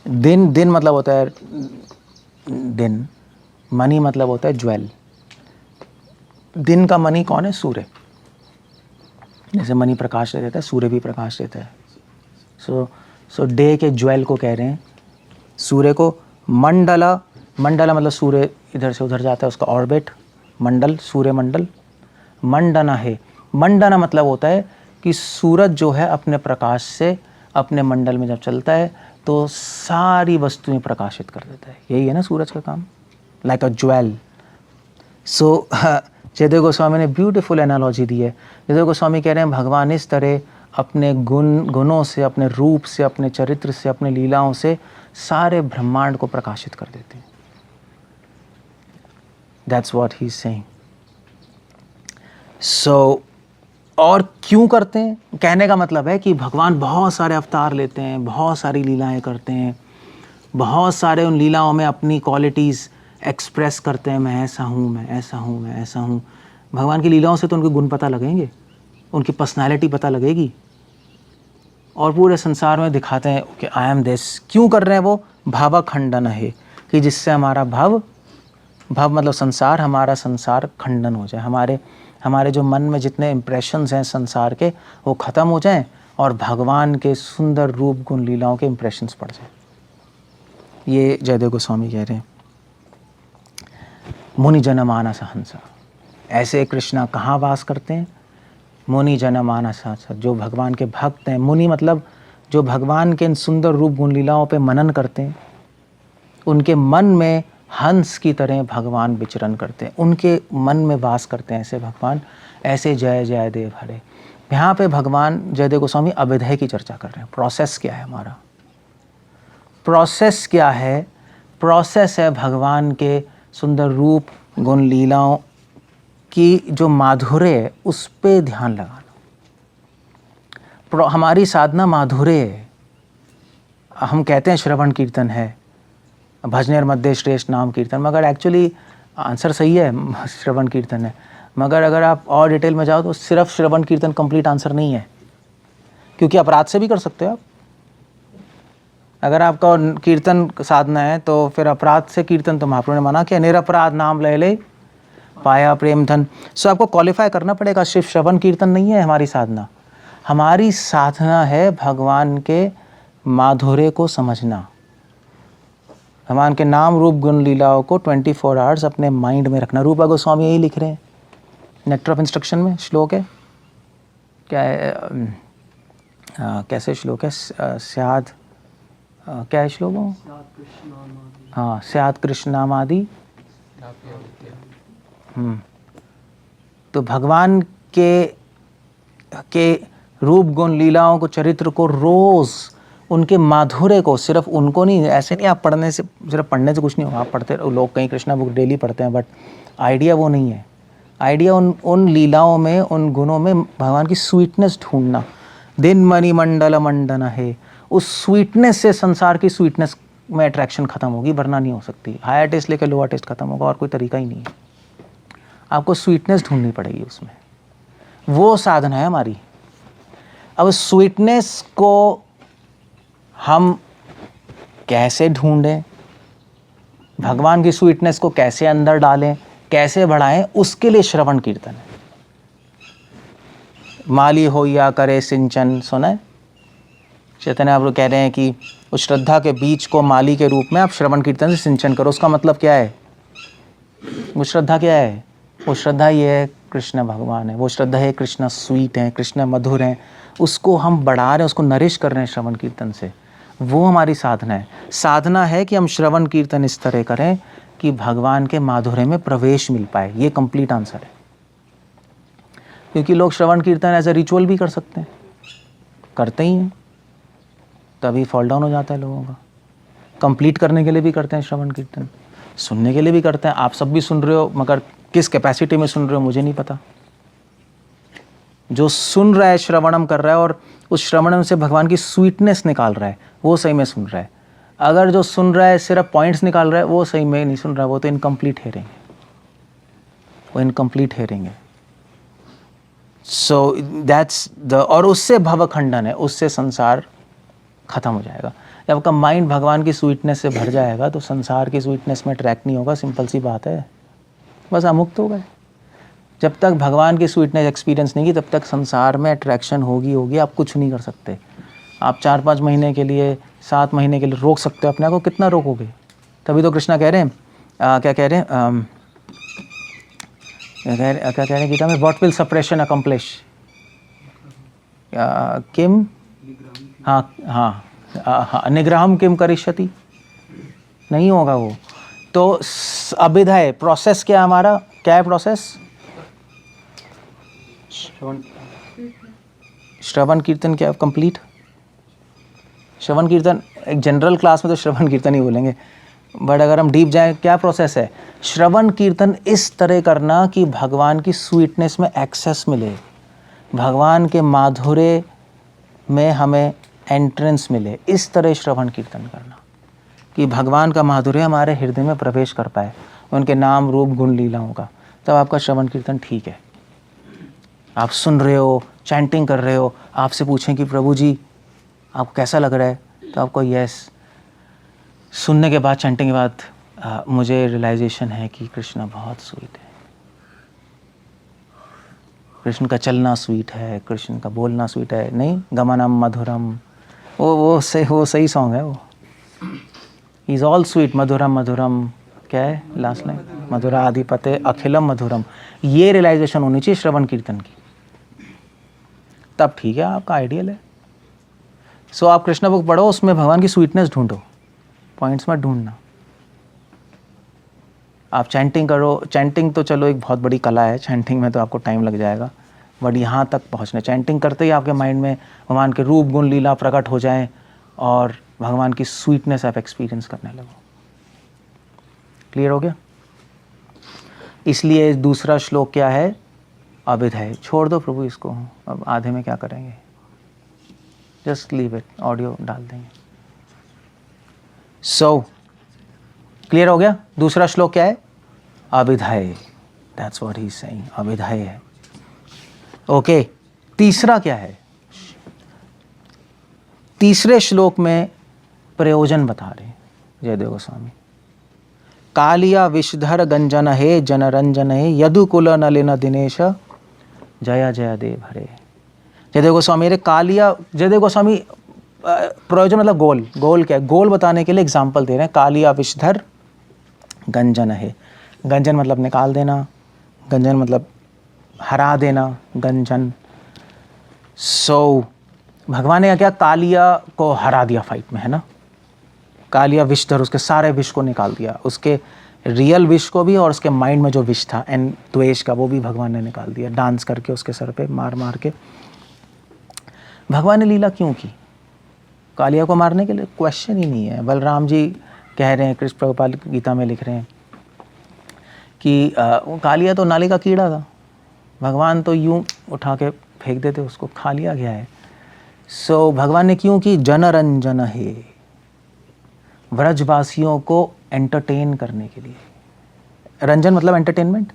दिन मतलब होता है दिन, मणि मतलब होता है ज्वेल। दिन का मणि कौन है, सूर्य। जैसे मणि प्रकाश देता है, सूर्य भी प्रकाश देता है। सो डे के ज्वेल को कह रहे हैं सूर्य को। मंडला मतलब सूर्य इधर से उधर जाता है, उसका ऑर्बिट, मंडल सूर्य मंडल। मंडना है, मंडना मतलब होता है कि सूरज जो है अपने प्रकाश से अपने मंडल में जब चलता है तो सारी वस्तुएं प्रकाशित कर देता है, यही है ना सूरज का काम, लाइक अ ज्वेल। सो जयदेव गोस्वामी ने ब्यूटीफुल एनालॉजी दी है। जयदेव गोस्वामी कह रहे हैं भगवान इस तरह अपने गुणों से, अपने रूप से, अपने चरित्र से, अपने लीलाओं से सारे ब्रह्मांड को प्रकाशित कर देते हैं। That's what he is saying. So और क्यों करते हैं, कहने का मतलब है कि भगवान बहुत सारे अवतार लेते हैं, बहुत सारी लीलाएं करते हैं, बहुत सारे उन लीलाओं में अपनी क्वालिटीज़ एक्सप्रेस करते हैं, मैं ऐसा हूँ, मैं ऐसा हूँ, मैं ऐसा हूँ। भगवान की लीलाओं से तो उनके गुण पता लगेंगे, उनकी पर्सनालिटी पता लगेगी, और पूरे संसार में दिखाते हैं कि आई एम दिस। क्यों कर रहे हैं वो? भावखंडन है, कि जिससे हमारा भव मतलब संसार, हमारा संसार खंडन हो जाए, हमारे जो मन में जितने इम्प्रेशंस हैं संसार के वो ख़त्म हो जाएं और भगवान के सुंदर रूप गुण लीलाओं के इम्प्रेशंस पड़ जाएं। ये जयदेव गोस्वामी कह रहे हैं। मुनि जन मानस हंस, ऐसे कृष्णा कहाँ वास करते हैं? मुनि जन मानस हंस, जो भगवान के भक्त हैं। मुनि मतलब जो भगवान के इन सुंदर रूप गुण लीलाओं पे मनन करते हैं, उनके मन में हंस की तरह भगवान विचरण करते हैं, उनके मन में वास करते हैं ऐसे भगवान। ऐसे जय जय देव हरे। यहाँ पे भगवान जयदेव गोस्वामी अभिधेय की चर्चा कर रहे हैं। प्रोसेस क्या है हमारा? प्रोसेस क्या है? प्रोसेस है भगवान के सुंदर रूप गुण लीलाओं की जो माधुर्य है उस पे ध्यान लगाना। हमारी साधना माधुर्य है। हम कहते हैं श्रवण कीर्तन है, भजनेर मध्य श्रेष्ठ नाम कीर्तन, मगर एक्चुअली आंसर सही है, श्रवण कीर्तन है। मगर अगर आप और डिटेल में जाओ तो सिर्फ श्रवण कीर्तन कंप्लीट आंसर नहीं है, क्योंकि अपराध से भी कर सकते हो आप। अगर आपका कीर्तन साधना है तो फिर अपराध से कीर्तन तो महाप्रभु ने मना किया, निरपराध नाम ले ले पाया प्रेम धन। सो आपको क्वालिफाई करना पड़ेगा, सिर्फ श्रवण कीर्तन नहीं है हमारी साधना। हमारी साधना है भगवान के माधुर्य को समझना, भगवान के नाम रूप गुण लीलाओं को 24 आवर्स अपने माइंड में रखना। रूपा गोस्वामी यही लिख रहे हैं, नेक्टर ऑफ इंस्ट्रक्शन में श्लोक है, क्या है, कैसे श्लोक है, स्याद, क्या है श्लोक? हाँ, स्याद कृष्णामादि। तो भगवान के रूप गुण लीलाओं को, चरित्र को, रोज उनके माधुर्य को, सिर्फ उनको नहीं, ऐसे नहीं आप पढ़ने से, सिर्फ पढ़ने से कुछ नहीं होगा। आप पढ़ते, लोग कहीं कृष्णा बुक डेली पढ़ते हैं, बट आइडिया वो नहीं है। आइडिया उन लीलाओं में, उन गुणों में भगवान की स्वीटनेस ढूंढना। दिन मणि मंडल मंडन है, उस स्वीटनेस से संसार की स्वीटनेस में अट्रैक्शन खत्म होगी, वरना नहीं हो सकती। हायर टेस्ट लेकर लोअर टेस्ट खत्म होगा, और कोई तरीका ही नहीं है। आपको स्वीटनेस ढूंढनी पड़ेगी उसमें, वो साधना है हमारी। अब स्वीटनेस को हम कैसे ढूंढें, भगवान की स्वीटनेस को कैसे अंदर डालें, कैसे बढ़ाएं, उसके लिए श्रवण कीर्तन है। माली हो या करे सिंचन, सुना है? चैतन्य आप कह रहे हैं कि उस श्रद्धा के बीज को माली के रूप में आप श्रवण कीर्तन से सिंचन करो। उसका मतलब क्या है? वो श्रद्धा क्या है? वो श्रद्धा ये है कृष्ण भगवान है, वो श्रद्धा है कृष्ण स्वीट है, कृष्ण मधुर हैं, उसको हम बढ़ा रहे हैं, उसको नरिश कर रहे हैं श्रवण कीर्तन से। वो हमारी साधना है। साधना है कि हम श्रवण कीर्तन इस तरह करें कि भगवान के माधुर्य में प्रवेश मिल पाए। ये कंप्लीट आंसर है। क्योंकि लोग श्रवण कीर्तन एज ए रिचुअल भी कर सकते हैं, करते ही हैं, तभी फॉल डाउन हो जाता है लोगों का। कंप्लीट करने के लिए भी करते हैं श्रवण कीर्तन, सुनने के लिए भी करते हैं। आप सब भी सुन रहे हो, मगर किस कैपेसिटी में सुन रहे हो मुझे नहीं पता। जो सुन रहा है, श्रवणम कर रहा है और उस श्रवणम से भगवान की स्वीटनेस निकाल रहा है, वो सही में सुन रहा है। अगर जो सुन रहा है सिर्फ पॉइंट्स निकाल रहा है, वो सही में नहीं सुन रहा, वो तो इनकम्प्लीट हेयरिंग है, वो इनकम्प्लीट हेयरिंग है। सो दैट्स द, और उससे भवखंडन है, उससे संसार खत्म हो जाएगा। जब आपका माइंड भगवान की स्वीटनेस से भर जाएगा तो संसार की स्वीटनेस में अट्रैक्ट नहीं होगा। सिंपल सी बात है, बस आप मुक्त हो गए। जब तक भगवान की स्वीटनेस एक्सपीरियंस नहीं की, तब तक संसार में अट्रैक्शन होगी। आप कुछ नहीं कर सकते। आप 4-5 महीने के लिए, 7 महीने के लिए रोक सकते हो अपने आप को, कितना रोकोगे? तभी तो कृष्णा कह रहे हैं, क्या कह रहे हैं गीता में, व्हाट विल सप्रेशन अकम्प्लिश किम, हाँ, निग्रहम किम करिष्यति, नहीं होगा वो। तो अभिधेय प्रोसेस क्या हमारा, क्या है प्रोसेस? श्रवण कीर्तन क्या कंप्लीट? श्रवण कीर्तन एक जनरल क्लास में तो श्रवण कीर्तन ही बोलेंगे, बट अगर हम डीप जाएं, क्या प्रोसेस है? श्रवण कीर्तन इस तरह करना कि भगवान की स्वीटनेस में एक्सेस मिले, भगवान के माधुर्य में हमें एंट्रेंस मिले। इस तरह श्रवण कीर्तन करना कि भगवान का माधुर्य हमारे हृदय में प्रवेश कर पाए। उनके नाम रूप गुण लीलाओं का, तब आपका श्रवण कीर्तन ठीक है। आप सुन रहे हो, चैंटिंग कर रहे हो, आपसे पूछें कि प्रभु जी आपको कैसा लग रहा है, तो आपको यस, सुनने के बाद, चैंटिंग के बाद मुझे रियलाइजेशन है कि कृष्णा बहुत स्वीट है, कृष्ण का चलना स्वीट है, कृष्ण का बोलना स्वीट है। नहीं, गमनम मधुरम, वो सही सॉन्ग है वो, इज ऑल स्वीट, मधुरम मधुरम, क्या है लास्ट लाइन, मधुराधिपते अखिलम मधुरम। ये रियलाइजेशन होनी चाहिए श्रवण कीर्तन की, तब ठीक है, आपका आइडियल है। सो आप कृष्णा बुक पढ़ो, उसमें भगवान की स्वीटनेस ढूंढो, पॉइंट्स मत ढूंढना। आप चैंटिंग करो, चैंटिंग तो चलो एक बहुत बड़ी कला है, चैंटिंग में तो आपको टाइम लग जाएगा, बट यहाँ तक पहुँचने, चैंटिंग करते ही आपके माइंड में भगवान के रूप गुण लीला प्रकट हो जाएं और भगवान की स्वीटनेस आप एक्सपीरियंस करने लगो। क्लियर हो गया? इसलिए दूसरा श्लोक क्या है? अभिधेय। छोड़ दो प्रभु इसको, अब आधे में क्या करेंगे, जस्ट लीव इट, ऑडियो डाल देंगे। सो क्लियर हो गया? दूसरा श्लोक क्या है? अभिधेय, that's what he is saying, अभिधेय है। ओके, तीसरा क्या है? तीसरे श्लोक में प्रयोजन बता रहे हैं जयदेव गोस्वामी। कालिया विषधर गंजन हे जनरंजन हे यदुकुल नलिन दिनेश जय जय देव हरे। जयदेव गोस्वामी रे कालिया, जयदेव गोस्वामी प्रयोजन मतलब गोल, गोल क्या है? गोल बताने के लिए एग्जाम्पल दे रहे हैं। कालिया विषधर गंजन है, गंजन मतलब निकाल देना, गंजन मतलब हरा देना, गंजन। सो भगवान ने क्या, कालिया को हरा दिया फाइट में, है ना। कालिया विषधर, उसके सारे विष को निकाल दिया, उसके रियल विष को भी और उसके माइंड में जो विष था एंड द्वेष का, वो भी भगवान ने निकाल दिया, डांस करके उसके सर पे मार मार के। भगवान ने लीला क्यों की? कालिया को मारने के लिए? क्वेश्चन ही नहीं है। बलराम जी कह रहे हैं, कृष्ण प्रभुपाद गीता में लिख रहे हैं कि कालिया तो नाली का कीड़ा था, भगवान तो यूं उठा के फेंक देते उसको, खा लिया गया है। सो भगवान ने क्यों की? जनरंजन है, व्रजवासियों को एंटरटेन करने के लिए। रंजन मतलब एंटरटेनमेंट,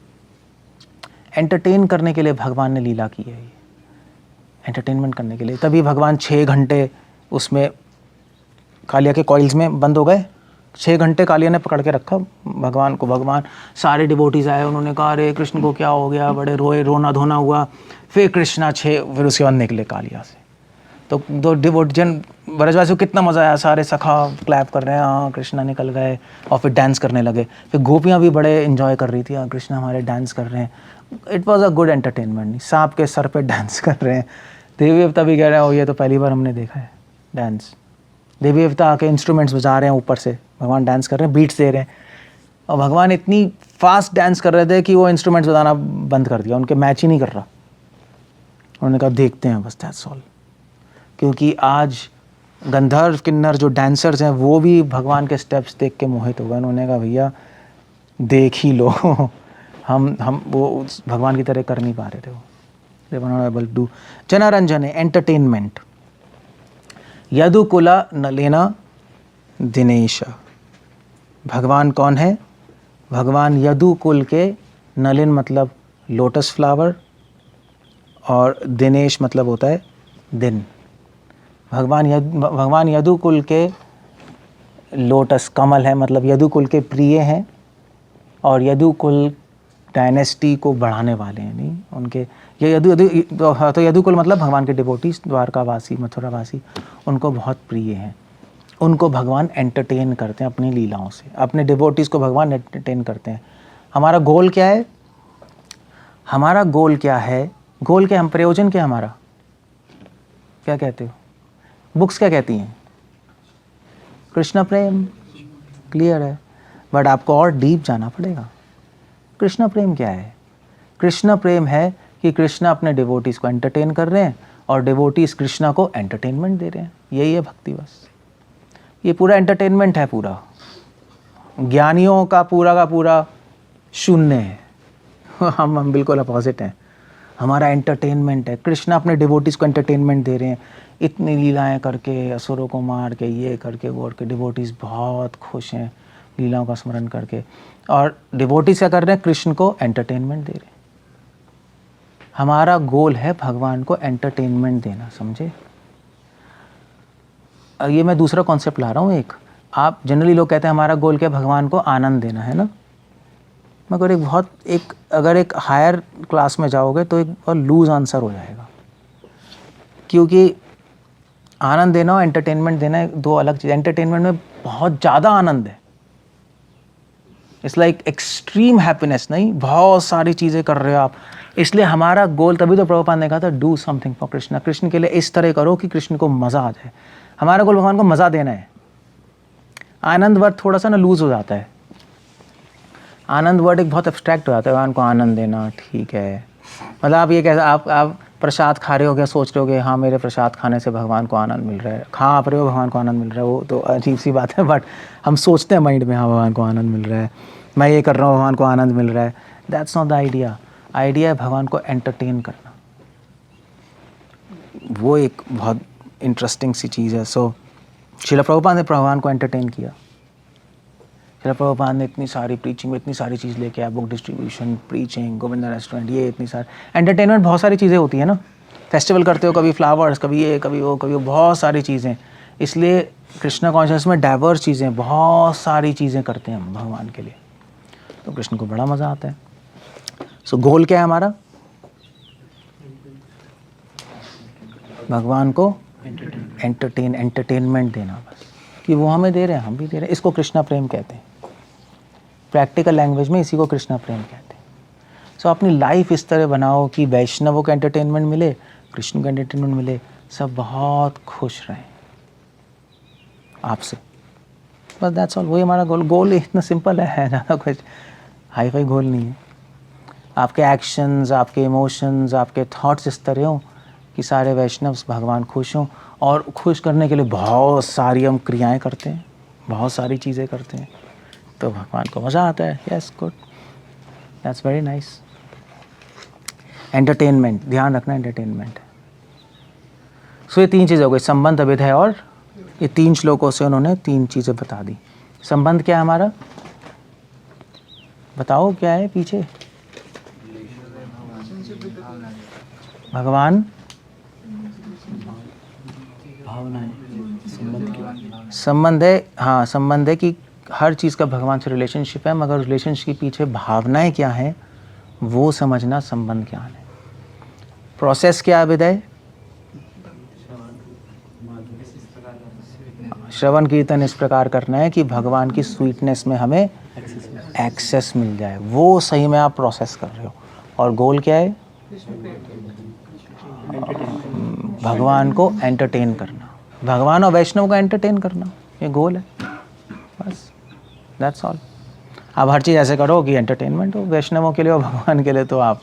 एंटरटेन करने के लिए भगवान ने लीला की है, ये एंटरटेनमेंट करने के लिए। तभी भगवान 6 घंटे उसमें कालिया के कॉइल्स में बंद हो गए। 6 घंटे कालिया ने पकड़ के रखा भगवान को। भगवान, सारे डिवोटीज आए, उन्होंने कहा अरे कृष्ण को क्या हो गया, बड़े रोए, रोना धोना हुआ। फिर कृष्णा फिर उसके बाद निकले कालिया से। तो दो डिवोट जन ब्रजवासियों को कितना मज़ा आया, सारे सखा क्लैप कर रहे हैं, हाँ कृष्णा निकल गए, और फिर डांस करने लगे। फिर गोपियाँ भी बड़े एंजॉय कर रही थी, हाँ कृष्णा हमारे डांस कर रहे हैं। It was a good entertainment. सांप के सर पे डांस कर रहे हैं, देवी देवता भी कह रहे हैं ओ ये तो पहली बार हमने देखा है डांस। देवी देवता आके इंस्ट्रूमेंट्स बजा रहे हैं ऊपर से, भगवान डांस कर रहे हैं, बीट्स दे रहे हैं, और भगवान इतनी फास्ट डांस कर रहे थे कि वो इंस्ट्रूमेंट्स बजाना बंद कर दिया, उनके मैच ही नहीं कर रहा। उन्होंने कहा देखते हैं बस, दैट्स ऑल। क्योंकि आज गंधर्व किन्नर जो डांसर्स हैं वो भी भगवान के स्टेप्स देख के मोहित हो गए। उन्होंने कहा भैया देख ही लो हम वो भगवान की तरह कर नहीं पा रहे थे वो। They were not able to do. जनरंजन है, एंटरटेनमेंट। यदुकुला नलिना दिनेश, भगवान कौन है? भगवान यदुकुल के, नलिन मतलब लोटस फ्लावर, और दिनेश मतलब होता है दिन। भगवान यदुकुल के लोटस कमल है, मतलब यदुकुल के प्रिय हैं, और यदुकुल डायनेस्टी को बढ़ाने वाले हैं। नहीं उनके ये तो यदुकुल मतलब भगवान के डिवोटीज, द्वारकावासी, मथुरावासी, उनको बहुत प्रिय हैं। उनको भगवान एंटरटेन करते हैं अपनी लीलाओं से, अपने डिवोटीज को भगवान एंटरटेन करते हैं। हमारा गोल क्या है? हमारा गोल क्या है? गोल क्या, हम प्रयोजन क्या हमारा? क्या कहते हो? बुक्स क्या कहती हैं? कृष्ण प्रेम। क्लियर है, बट आपको और डीप जाना पड़ेगा। कृष्ण प्रेम क्या है? कृष्ण प्रेम है कि कृष्ण अपने डिवोटीज को एंटरटेन कर रहे हैं और डिवोटीज कृष्णा को एंटरटेनमेंट दे रहे हैं। यही है भक्ति बस। ये पूरा एंटरटेनमेंट है, पूरा ज्ञानियों का पूरा शून्य है। हम बिल्कुल अपोजिट हैं। हमारा एंटरटेनमेंट है। कृष्ण अपने डिवोटीज को एंटरटेनमेंट दे रहे हैं, इतनी लीलाएं करके, असुरों को मार के, ये करके वो करके, डिवोटीज बहुत खुश हैं लीलाओं का स्मरण करके। और डिवोटीज क्या कर रहे हैं, कृष्ण को एंटरटेनमेंट दे रहे हैं। हमारा गोल है भगवान को एंटरटेनमेंट देना, समझे। ये मैं दूसरा कॉन्सेप्ट ला रहा हूँ एक। आप जनरली लोग कहते हैं हमारा गोल क्या है, भगवान को आनंद देना है ना, मगर अगर एक हायर क्लास में जाओगे तो एक बहुत लूज आंसर हो जाएगा, क्योंकि आनंद देना और एंटरटेनमेंट देना दो अलग चीज़। एंटरटेनमेंट में बहुत ज़्यादा आनंद है, इट्स लाइक एक्सट्रीम हैप्पीनेस, नहीं, बहुत सारी चीज़ें कर रहे हो आप। इसलिए हमारा गोल, तभी तो प्रभुपाद ने कहा था do something for Krishna, Krishna के लिए इस तरह करो कि कृष्ण को मज़ा आ जाए। हमारा गोल भगवान को मज़ा देना है। आनंद वर्ड थोड़ा सा ना लूज हो जाता है, आनंद वर्ड एक बहुत एब्स्ट्रैक्ट हो जाता है। भगवान को आनंद देना, ठीक है, मतलब आप ये कैसे, आप प्रसाद खा रहे हो, क्या सोच रहे हो हाँ मेरे प्रसाद खाने से भगवान को आनंद मिल रहा है, खा आप रहे हो भगवान को आनंद मिल रहा है, वो तो अजीब सी बात है। बट हम सोचते हैं माइंड में हाँ भगवान को आनंद मिल रहा है, मैं ये कर रहा हूँ भगवान को आनंद मिल रहा है। That's not the idea. Idea है भगवान को एंटरटेन करना, वो एक बहुत इंटरेस्टिंग सी चीज़ है। सो श्रील प्रभुपाद ने भगवान को एंटरटेन किया। श्रील प्रभुपाद ने इतनी सारी प्रीचिंग में इतनी सारी चीज़ लेके आया, book distribution, preaching, Govinda restaurant, ये इतनी सारी एंटरटेनमेंट, बहुत सारी चीज़ें होती है ना। फेस्टिवल करते हो, कभी फ्लावर्स, कभी ये, कभी वो, कभी वो, बहुत सारी चीज़ें। इसलिए कृष्णा कॉन्शियस में डाइवर्स चीज़ें, बहुत सारी चीज़ें करते हैं हम भगवान के लिए, तो कृष्ण को बड़ा मज़ा आता है। सो गोल क्या है हमारा, भगवान को एंटरटेनमेंट देना, बस कि वो हमें दे रहे हैं हम भी दे रहे हैं। इसको कृष्णा प्रेम कहते हैं, प्रैक्टिकल लैंग्वेज में इसी को कृष्णा प्रेम कहते हैं। सो अपनी लाइफ इस तरह बनाओ कि वैष्णवों को एंटरटेनमेंट मिले, कृष्ण को एंटरटेनमेंट मिले, सब बहुत खुश रहें आपसे, बस दैट्स ऑल। वही हमारा गोल इतना सिंपल है, ज़्यादा कुछ हाई फाई गोल नहीं है। आपके एक्शंस, आपके इमोशंस, आपके थॉट्स इस तरह हों कि सारे वैष्णव भगवान खुश हों, और खुश करने के लिए बहुत सारी हम क्रियाएं करते हैं, बहुत सारी चीज़ें करते हैं, तो भगवान को मज़ा आता है। Yes, good, that's very nice. Entertainment, ध्यान रखना एंटरटेनमेंट है। सो ये तीन चीज़ें हो गई, संबंध, अभिधेय, और ये तीन श्लोकों से उन्होंने तीन चीज़ें बता दी। संबंध क्या है हमारा, बताओ क्या है पीछे, भगवान, संबंध है, हाँ संबंध है कि हर चीज़ का भगवान से रिलेशनशिप है, मगर रिलेशनशिप के पीछे भावनाएं क्या हैं वो समझना संबंध क्या है। प्रोसेस क्या है विदय, श्रवण कीर्तन इस प्रकार करना है कि भगवान की स्वीटनेस में हमें एक्सेस मिल जाए, वो सही में आप प्रोसेस कर रहे हो। और गोल क्या है, भगवान को एंटरटेन करना, भगवान और वैष्णव को एंटरटेन करना, ये गोल है, बस दैट्स ऑल। आप हर चीज़ ऐसे करो कि एंटरटेनमेंट हो वैष्णवों के लिए और भगवान के लिए, तो आप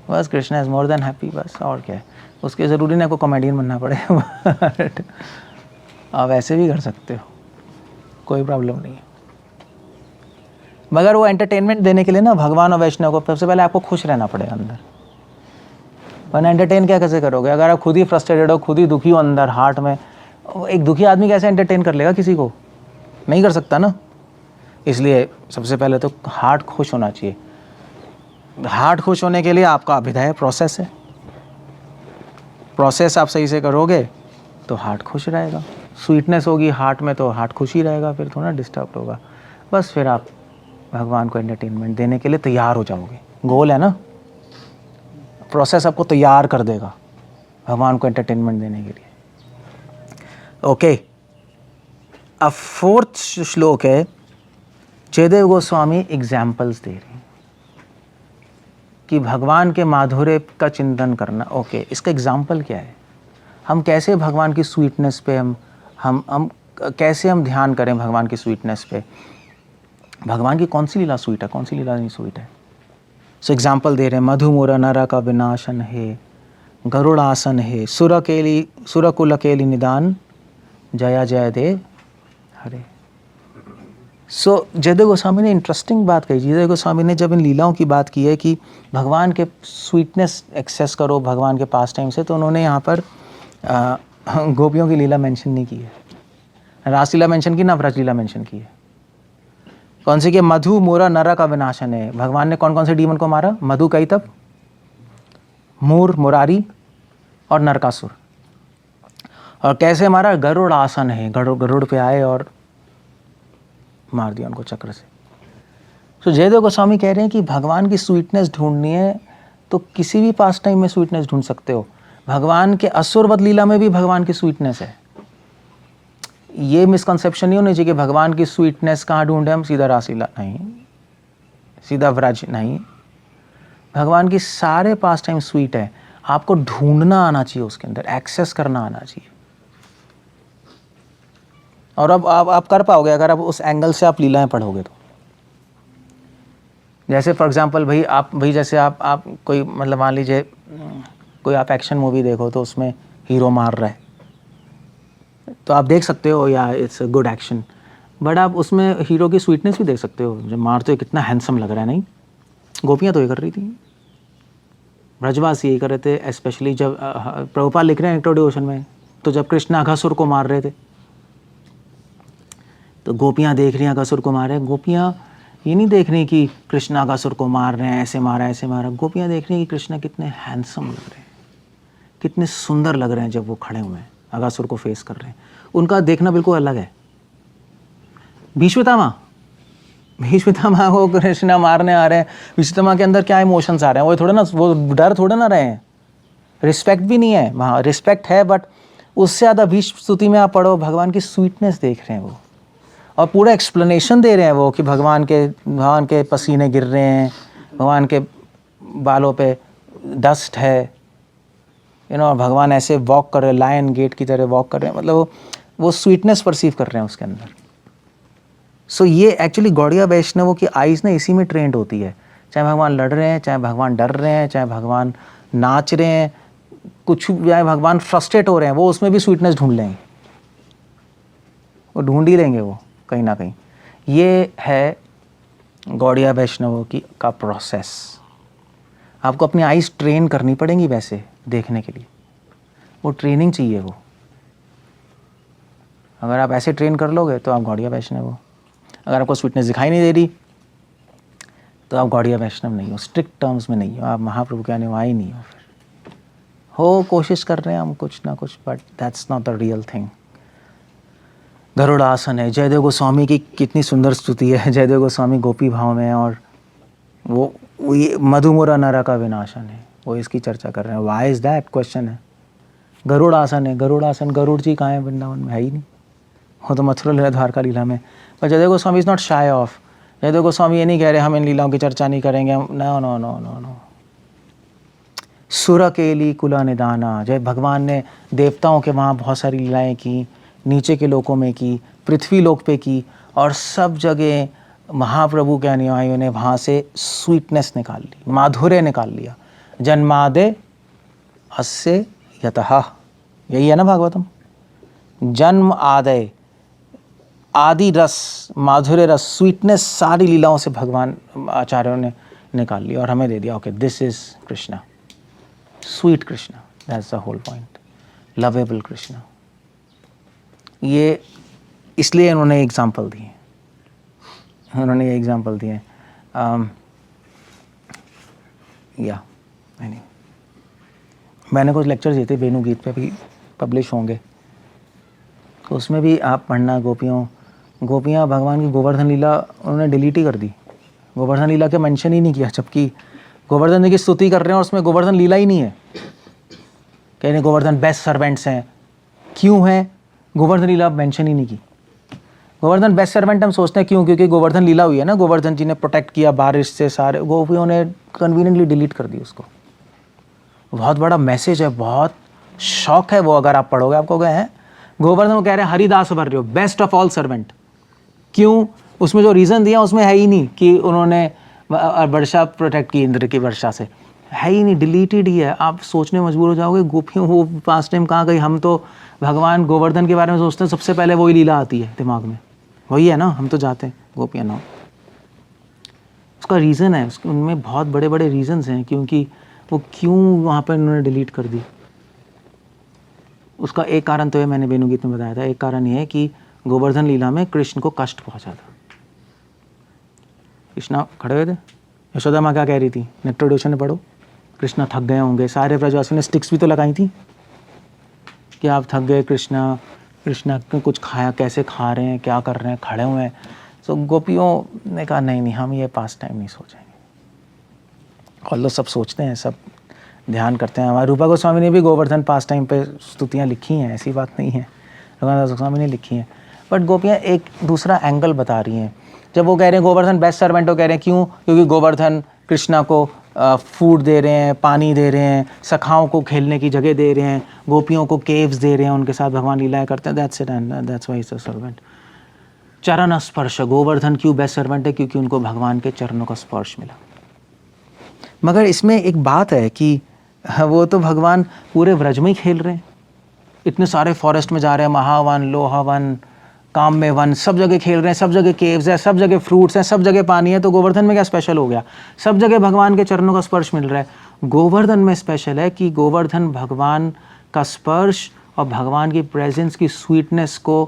बस Krishna is more than happy, बस। और क्या है, उसके ज़रूरी नहीं आपको कॉमेडियन बनना पड़े बट आप ऐसे भी कर सकते हो, कोई प्रॉब्लम नहीं है। मगर वो एंटरटेनमेंट देने के लिए ना भगवान और वैष्णव को सबसे पहले आपको खुश रहना पड़ेगा अंदर, वरना एंटरटेन क्या कैसे करोगे। अगर आप खुद ही फ्रस्ट्रेटेड हो, खुद ही दुखी हो अंदर हार्ट में, एक दुखी आदमी कैसे एंटरटेन कर लेगा किसी को, नहीं कर सकता ना। इसलिए सबसे पहले तो हार्ट खुश होना चाहिए। हार्ट खुश होने के लिए आपका अभिधेय प्रोसेस है, प्रोसेस आप सही से करोगे तो हार्ट खुश रहेगा, स्वीटनेस होगी हार्ट में तो हार्ट खुश ही रहेगा, फिर थोड़ा डिस्टर्ब होगा। बस फिर आप भगवान को एंटरटेनमेंट देने के लिए तैयार हो जाओगे, गोल है ना। प्रोसेस आपको तैयार कर देगा भगवान को एंटरटेनमेंट देने के लिए। ओके, अब फोर्थ श्लोक है, जयदेव गोस्वामी एग्जाम्पल्स दे रहे हैं कि भगवान के माधुर्य का चिंतन करना। ओके, इसका एग्जाम्पल क्या है, हम कैसे भगवान की स्वीटनेस पे हम कैसे हम ध्यान करें भगवान की स्वीटनेस पे। भगवान की कौन सी लीला स्वीट है, कौन सी लीला नहीं स्वीट है। सो एग्जाम्पल दे रहे हैं, मधुमुर नर का विनाशन है, गरुड़ासन है, सुरकुल केली निदान, जया जय दे हरे। सो जयदेव गोस्वामी ने इंटरेस्टिंग बात कही। जयदेव गोस्वामी ने जब इन लीलाओं की बात की है कि भगवान के स्वीटनेस एक्सेस करो भगवान के पास टाइम से, तो उन्होंने यहाँ पर गोपियों की लीला मेंशन नहीं की है, रासलीला मेंशन की ना व्रज लीला मेंशन की है। कौन सी? कि मधु मूरा नर का विनाशन है। भगवान ने कौन कौन से डीमन को मारा? मधु कैतव, मूर मुरारी और नरकासुर। और कैसे मारा? गरुड़ आसन है, गरुड़ पे आए और मार दिया उनको चक्र से। तो जयदेव गोस्वामी कह रहे हैं कि भगवान की स्वीटनेस ढूंढनी है तो किसी भी पास टाइम में स्वीटनेस ढूंढ सकते हो। भगवान के असुरवध लीला में भी भगवान की स्वीटनेस है। ये मिसकंसेप्शन नहीं होनी चाहिए कि भगवान की स्वीटनेस कहाँ ढूंढे हम, सीधा रासलीला नहीं, सीधा व्रज नहीं। भगवान की सारे पास टाइम स्वीट है, आपको ढूंढना आना चाहिए, उसके अंदर एक्सेस करना आना चाहिए। और अब आप कर पाओगे अगर आप उस एंगल से आप लीलाएं पढ़ोगे तो। जैसे फॉर एग्जांपल भाई जैसे आप कोई मतलब मान लीजिए कोई आप एक्शन मूवी देखो तो उसमें हीरो मार रहा है तो आप देख सकते हो या it's a good action, but आप उसमें हीरो की स्वीटनेस भी देख सकते हो। जब मारते हो कितना हैंडसम लग रहा है, नहीं? गोपियाँ तो ये कर रही थी, ब्रजवासी यही कर रहे थे। स्पेशली जब प्रभुपाद लिख रहे हैं इंट्रोड्यूशन में, तो जब कृष्ण अघासुर को मार रहे थे तो गोपियाँ देख रही हैं अघासुर को मार रहे हैं। गोपियाँ ये नहीं देख रही कि कृष्ण अघासुर को मार रहे हैं, ऐसे मारा ऐसे मारा। गोपियाँ देख रही हैं कि कृष्ण कितने हैंडसम लग रहे हैं, कितने सुंदर लग रहे हैं जब वो खड़े हुए हैं अघासुर को फेस कर रहे हैं। उनका देखना बिल्कुल अलग है। भीष्मपितामह को कृष्ण मारने आ रहे हैं, भीष्मपितामह के अंदर क्या इमोशंस आ रहे हैं? वो थोड़ा ना, वो डर थोड़ा ना रहे हैं, रिस्पेक्ट भी नहीं है वहाँ, रिस्पेक्ट है बट उससे ज़्यादा भीष्म स्तुति में आप पढ़ो भगवान की स्वीटनेस देख रहे हैं वो, और पूरा एक्सप्लेनेशन दे रहे हैं वो कि भगवान के पसीने गिर रहे हैं, भगवान के बालों पे डस्ट है, भगवान ऐसे वॉक कर रहे हैं, लायन गेट की तरह वॉक कर रहे हैं, मतलब वो स्वीटनेस परसीव कर रहे हैं उसके अंदर। सो ये एक्चुअली गौड़िया वैष्णवों की आइज़ ना इसी में ट्रेंड होती है। चाहे भगवान लड़ रहे हैं, चाहे भगवान डर रहे हैं, चाहे भगवान नाच रहे हैं, कुछ चाहे भगवान फ्रस्ट्रेट हो रहे हैं, वो उसमें भी स्वीटनेस ढूंढ लेंगे, वो ढूंढ ही लेंगे वो कहीं ना कहीं। ये है गौड़िया वैष्णवों की का प्रोसेस। आपको अपनी आइज़ ट्रेन करनी पड़ेंगी वैसे देखने के लिए, वो ट्रेनिंग चाहिए वो। अगर आप ऐसे ट्रेन कर लोगे तो आप गौड़िया वैष्णव हो। अगर आपको स्वीटनेस दिखाई नहीं दे रही तो आप गौड़िया वैष्णव नहीं हो, स्ट्रिक्ट टर्म्स में नहीं हो, आप महाप्रभु के अनुयायी नहीं हो। फिर हो कोशिश कर रहे हैं हम कुछ ना कुछ, but that's not the real thing. Garudasana है, जयदेव गोस्वामी की कितनी सुंदर स्तुति है। जयदेव गोस्वामी गोपी भाव में, और वो ये मधुमुरा नर का विनाशन है, वो इसकी चर्चा कर रहे हैं। व्हाई इज दैट क्वेश्चन है। गरुड़ासन है, गरुड़ासन, गरुड़ जी कहाँ है? वृंदावन में है ही नहीं, वो तो मथुरा लीला द्वारका लीला में। पर Jaydev Goswami is not shy of. Jaydev Goswami ये नहीं कह रहे हम इन लीलाओं की चर्चा नहीं करेंगे, no no no no no. सुर केली कुला निदाना, जय भगवान ने देवताओं के वहाँ बहुत सारी लीलाएं की, नीचे के लोकों में की, पृथ्वी लोक पे की, और सब जगह महाप्रभु के अनुयायियों ने वहाँ से स्वीटनेस निकाल ली, माधुर्य निकाल लिया। जन्मादे अस्य यतः, यही है ना भागवतम। जन्म आदय, आदि रस, माधुर्य रस, स्वीटनेस सारी लीलाओं से भगवान आचार्यों ने निकाल लिया और हमें दे दिया। Okay, this is Krishna, sweet Krishna, that's the whole point, lovable Krishna. ये इसलिए इन्होंने एग्जाम्पल दिए, उन्होंने ये एग्जाम्पल दिए। मैंने कुछ लेक्चर दिए थे वेणु गीत पे, भी पब्लिश होंगे, तो उसमें भी आप पढ़ना। गोपियाँ भगवान की गोवर्धन लीला उन्होंने डिलीट ही कर दी, गोवर्धन लीला के मेंशन ही नहीं किया, जबकि गोवर्धन जी की स्तुति कर रहे हैं और उसमें गोवर्धन लीला ही नहीं है। कह रहे गोवर्धन बेस्ट सर्वेंट्स हैं, क्यों हैं? गोवर्धन लीला मेंशन ही नहीं की। गोवर्धन बेस्ट सर्वेंट हम सोचते हैं क्यों? क्योंकि गोवर्धन लीला हुई है ना, गोवर्धन जी ने प्रोटेक्ट किया बारिश से, सारे गोपियों ने कन्वीनियंटली डिलीट कर दी उसको। बहुत बड़ा मैसेज है, बहुत शौक है वो, अगर आप पढ़ोगे आपको कहे हैं गोवर्धन को कह रहे हैं हरिदास भर रहे हो, बेस्ट ऑफ ऑल सर्वेंट। क्यों? उसमें जो रीज़न दिया उसमें है ही नहीं कि उन्होंने वर्षा प्रोटेक्ट की, इंद्र की वर्षा से, है ही नहीं, डिलीटेड ही है। आप सोचने मजबूर हो जाओगे गोपियों वो पास टाइम कहाँ गई। हम तो भगवान गोवर्धन के बारे में सोचते हैं, सबसे पहले वही लीला आती है दिमाग में, वही है ना, हम तो जाते हैं गोपियाँ ना। उसका रीज़न है, उनमें बहुत बड़े बड़े रीज़न्स हैं क्योंकि वो क्यों वहाँ पर उन्होंने डिलीट कर दी। उसका एक कारण तो है, मैंने वेणुगीत में बताया था, एक कारण ये है कि गोवर्धन लीला में कृष्ण को कष्ट पहुँचा था। कृष्णा खड़े हुए थे, यशोदा माँ क्या कह रही थी, नेक्ट्रोड्यूशन में पढ़ो, कृष्णा थक गए होंगे, सारे ब्रजवासियों ने स्टिक्स भी तो लगाई थी कि आप थक गए कृष्णा, कृष्णा कुछ खाया, कैसे खा रहे हैं, क्या कर रहे हैं, खड़े हुए हैं। सो गोपियों ने कहा नहीं नहीं, हम ये पास टाइम नहीं सोचेंगे। ऑल्दो सब सोचते हैं, सब ध्यान करते हैं। हमारे रूपा गोस्वामी ने भी गोवर्धन पास टाइम पे स्तुतियाँ लिखी हैं, ऐसी बात नहीं है, रघुनाथ गोस्वामी ने लिखी हैं। बट गोपियाँ एक दूसरा एंगल बता रही हैं। जब वो कह रहे हैं गोवर्धन बेस्ट सर्वेंट, वो कह रहे हैं क्यों, क्योंकि गोवर्धन कृष्णा को फूड दे रहे हैं, पानी दे रहे हैं, सखाओं को खेलने की जगह दे रहे हैं, गोपियों को केव्स दे रहे हैं, उनके साथ भगवान लीलाएं करते हैं। That's it and that's why is a servant. चरण स्पर्श, गोवर्धन क्यों बेस्ट सर्वेंट है, क्योंकि उनको भगवान के चरणों का स्पर्श मिला। मगर इसमें एक बात है कि वो तो भगवान पूरे व्रज में ही खेल रहे हैं, इतने सारे फॉरेस्ट में जा रहे हैं, महावन, लोहावन, काम में वन, सब जगह खेल रहे हैं, सब जगह केव्स है, सब जगह फ्रूट्स हैं, सब जगह पानी है। तो गोवर्धन में क्या स्पेशल हो गया, सब जगह भगवान के चरणों का स्पर्श मिल रहा है। गोवर्धन में स्पेशल है कि गोवर्धन भगवान का स्पर्श और भगवान की प्रेजेंस की स्वीटनेस को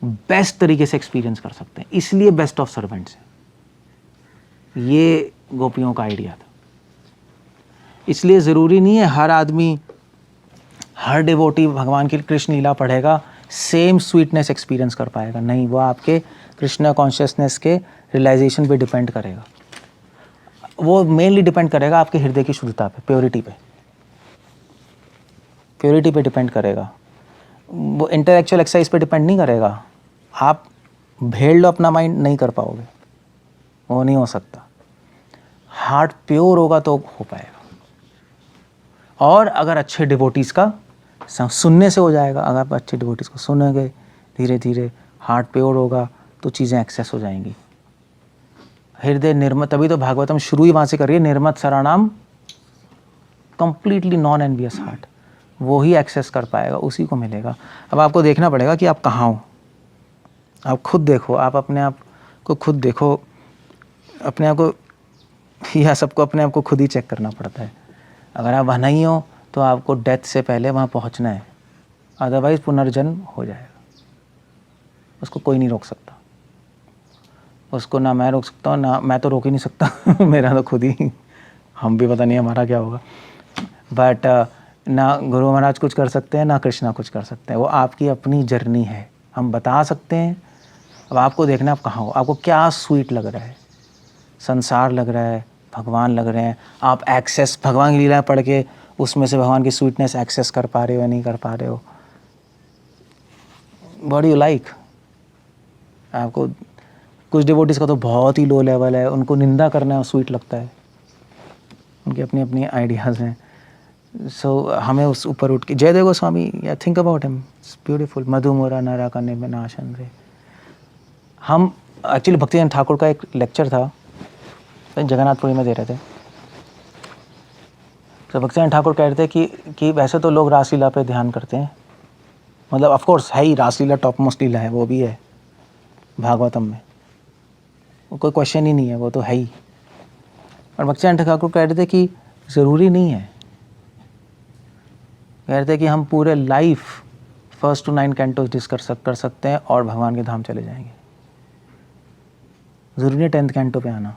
बेस्ट तरीके से एक्सपीरियंस कर सकते हैं, इसलिए बेस्ट ऑफ सर्वेंट्स है। ये गोपियों का आइडिया था। इसलिए ज़रूरी नहीं है हर आदमी, हर डिवोटी भगवान की कृष्ण लीला पढ़ेगा सेम स्वीटनेस एक्सपीरियंस कर पाएगा। नहीं, वो आपके कृष्ण कॉन्शियसनेस के रियलाइजेशन पे डिपेंड करेगा। वो मेनली डिपेंड करेगा आपके हृदय की शुद्धता पे, प्योरिटी पे, प्योरिटी पे डिपेंड करेगा। वो इंटेलेक्चुअल एक्सरसाइज पे डिपेंड नहीं करेगा। आप भेड़ लो अपना माइंड, नहीं कर पाओगे, वो नहीं हो सकता। हार्ट प्योर होगा तो हो पाएगा। और अगर अच्छे डिवोटीज़ का सुनने से हो जाएगा। अगर आप अच्छे डिवोटीज़ को सुनेंगे, धीरे धीरे हार्ट प्योर होगा तो चीज़ें एक्सेस हो जाएंगी। हृदय निर्मत, तभी तो भागवतम शुरू ही वहाँ से करिए, निर्मत शरणाम, कंप्लीटली नॉन एनवियस हार्ट, वो ही एक्सेस कर पाएगा, उसी को मिलेगा। अब आपको देखना पड़ेगा कि आप कहाँ हो। आप खुद देखो, आप अपने आप को खुद देखो, अपने आप को या सबको अपने आप को खुद ही चेक करना पड़ता है। अगर आप वहाँ नहीं हो तो आपको डेथ से पहले वहाँ पहुँचना है, अदरवाइज़ पुनर्जन्म हो जाएगा। उसको कोई नहीं रोक सकता, उसको ना मैं रोक सकता हूँ, ना मैं तो रोक ही नहीं सकता मेरा तो खुद ही, हम भी पता नहीं हमारा क्या होगा। बट ना गुरु महाराज कुछ कर सकते हैं, ना कृष्णा कुछ कर सकते हैं। वो आपकी अपनी जर्नी है, हम बता सकते हैं। अब आपको देखना आप कहाँ हो, आपको क्या स्वीट लग रहा है, संसार लग रहा है, भगवान लग रहे हैं। आप एक्सेस भगवान की लीला पढ़ के उसमें से भगवान की स्वीटनेस एक्सेस कर पा रहे हो या नहीं कर पा रहे हो। What you like. आपको कुछ डिवोटीज़ का तो बहुत ही लो लेवल है, उनको निंदा करना स्वीट लगता है, उनकी अपनी अपनी आइडियाज़ हैं। सो हमें उस ऊपर उठ के Jayadev Goswami, yeah think about him, it's beautiful. मधुमोरा नरा करने में नाशन रे। हम एक्चुअली भक्तिजन ठाकुर का एक लेक्चर था, जगन्नाथपुरी में दे रहे थे। तो भक्तिजन ठाकुर कह रहे थे कि वैसे तो लोग रासलीला पे ध्यान करते हैं, मतलब ऑफ कोर्स है ही, रासलीला टॉप मोस्ट लीला है, वो भी है भागवतम में, वो कोई क्वेश्चन ही नहीं है, वो तो है ही। और भक्तिजन ठाकुर कह रहे थे कि ज़रूरी नहीं है, कह रहे थे कि हम पूरे लाइफ 1 to 9 कैंटोस डिस्कस कर सकते हैं और भगवान के धाम चले जाएंगे। ज़रूरी नहीं 10th कैंटो पे आना,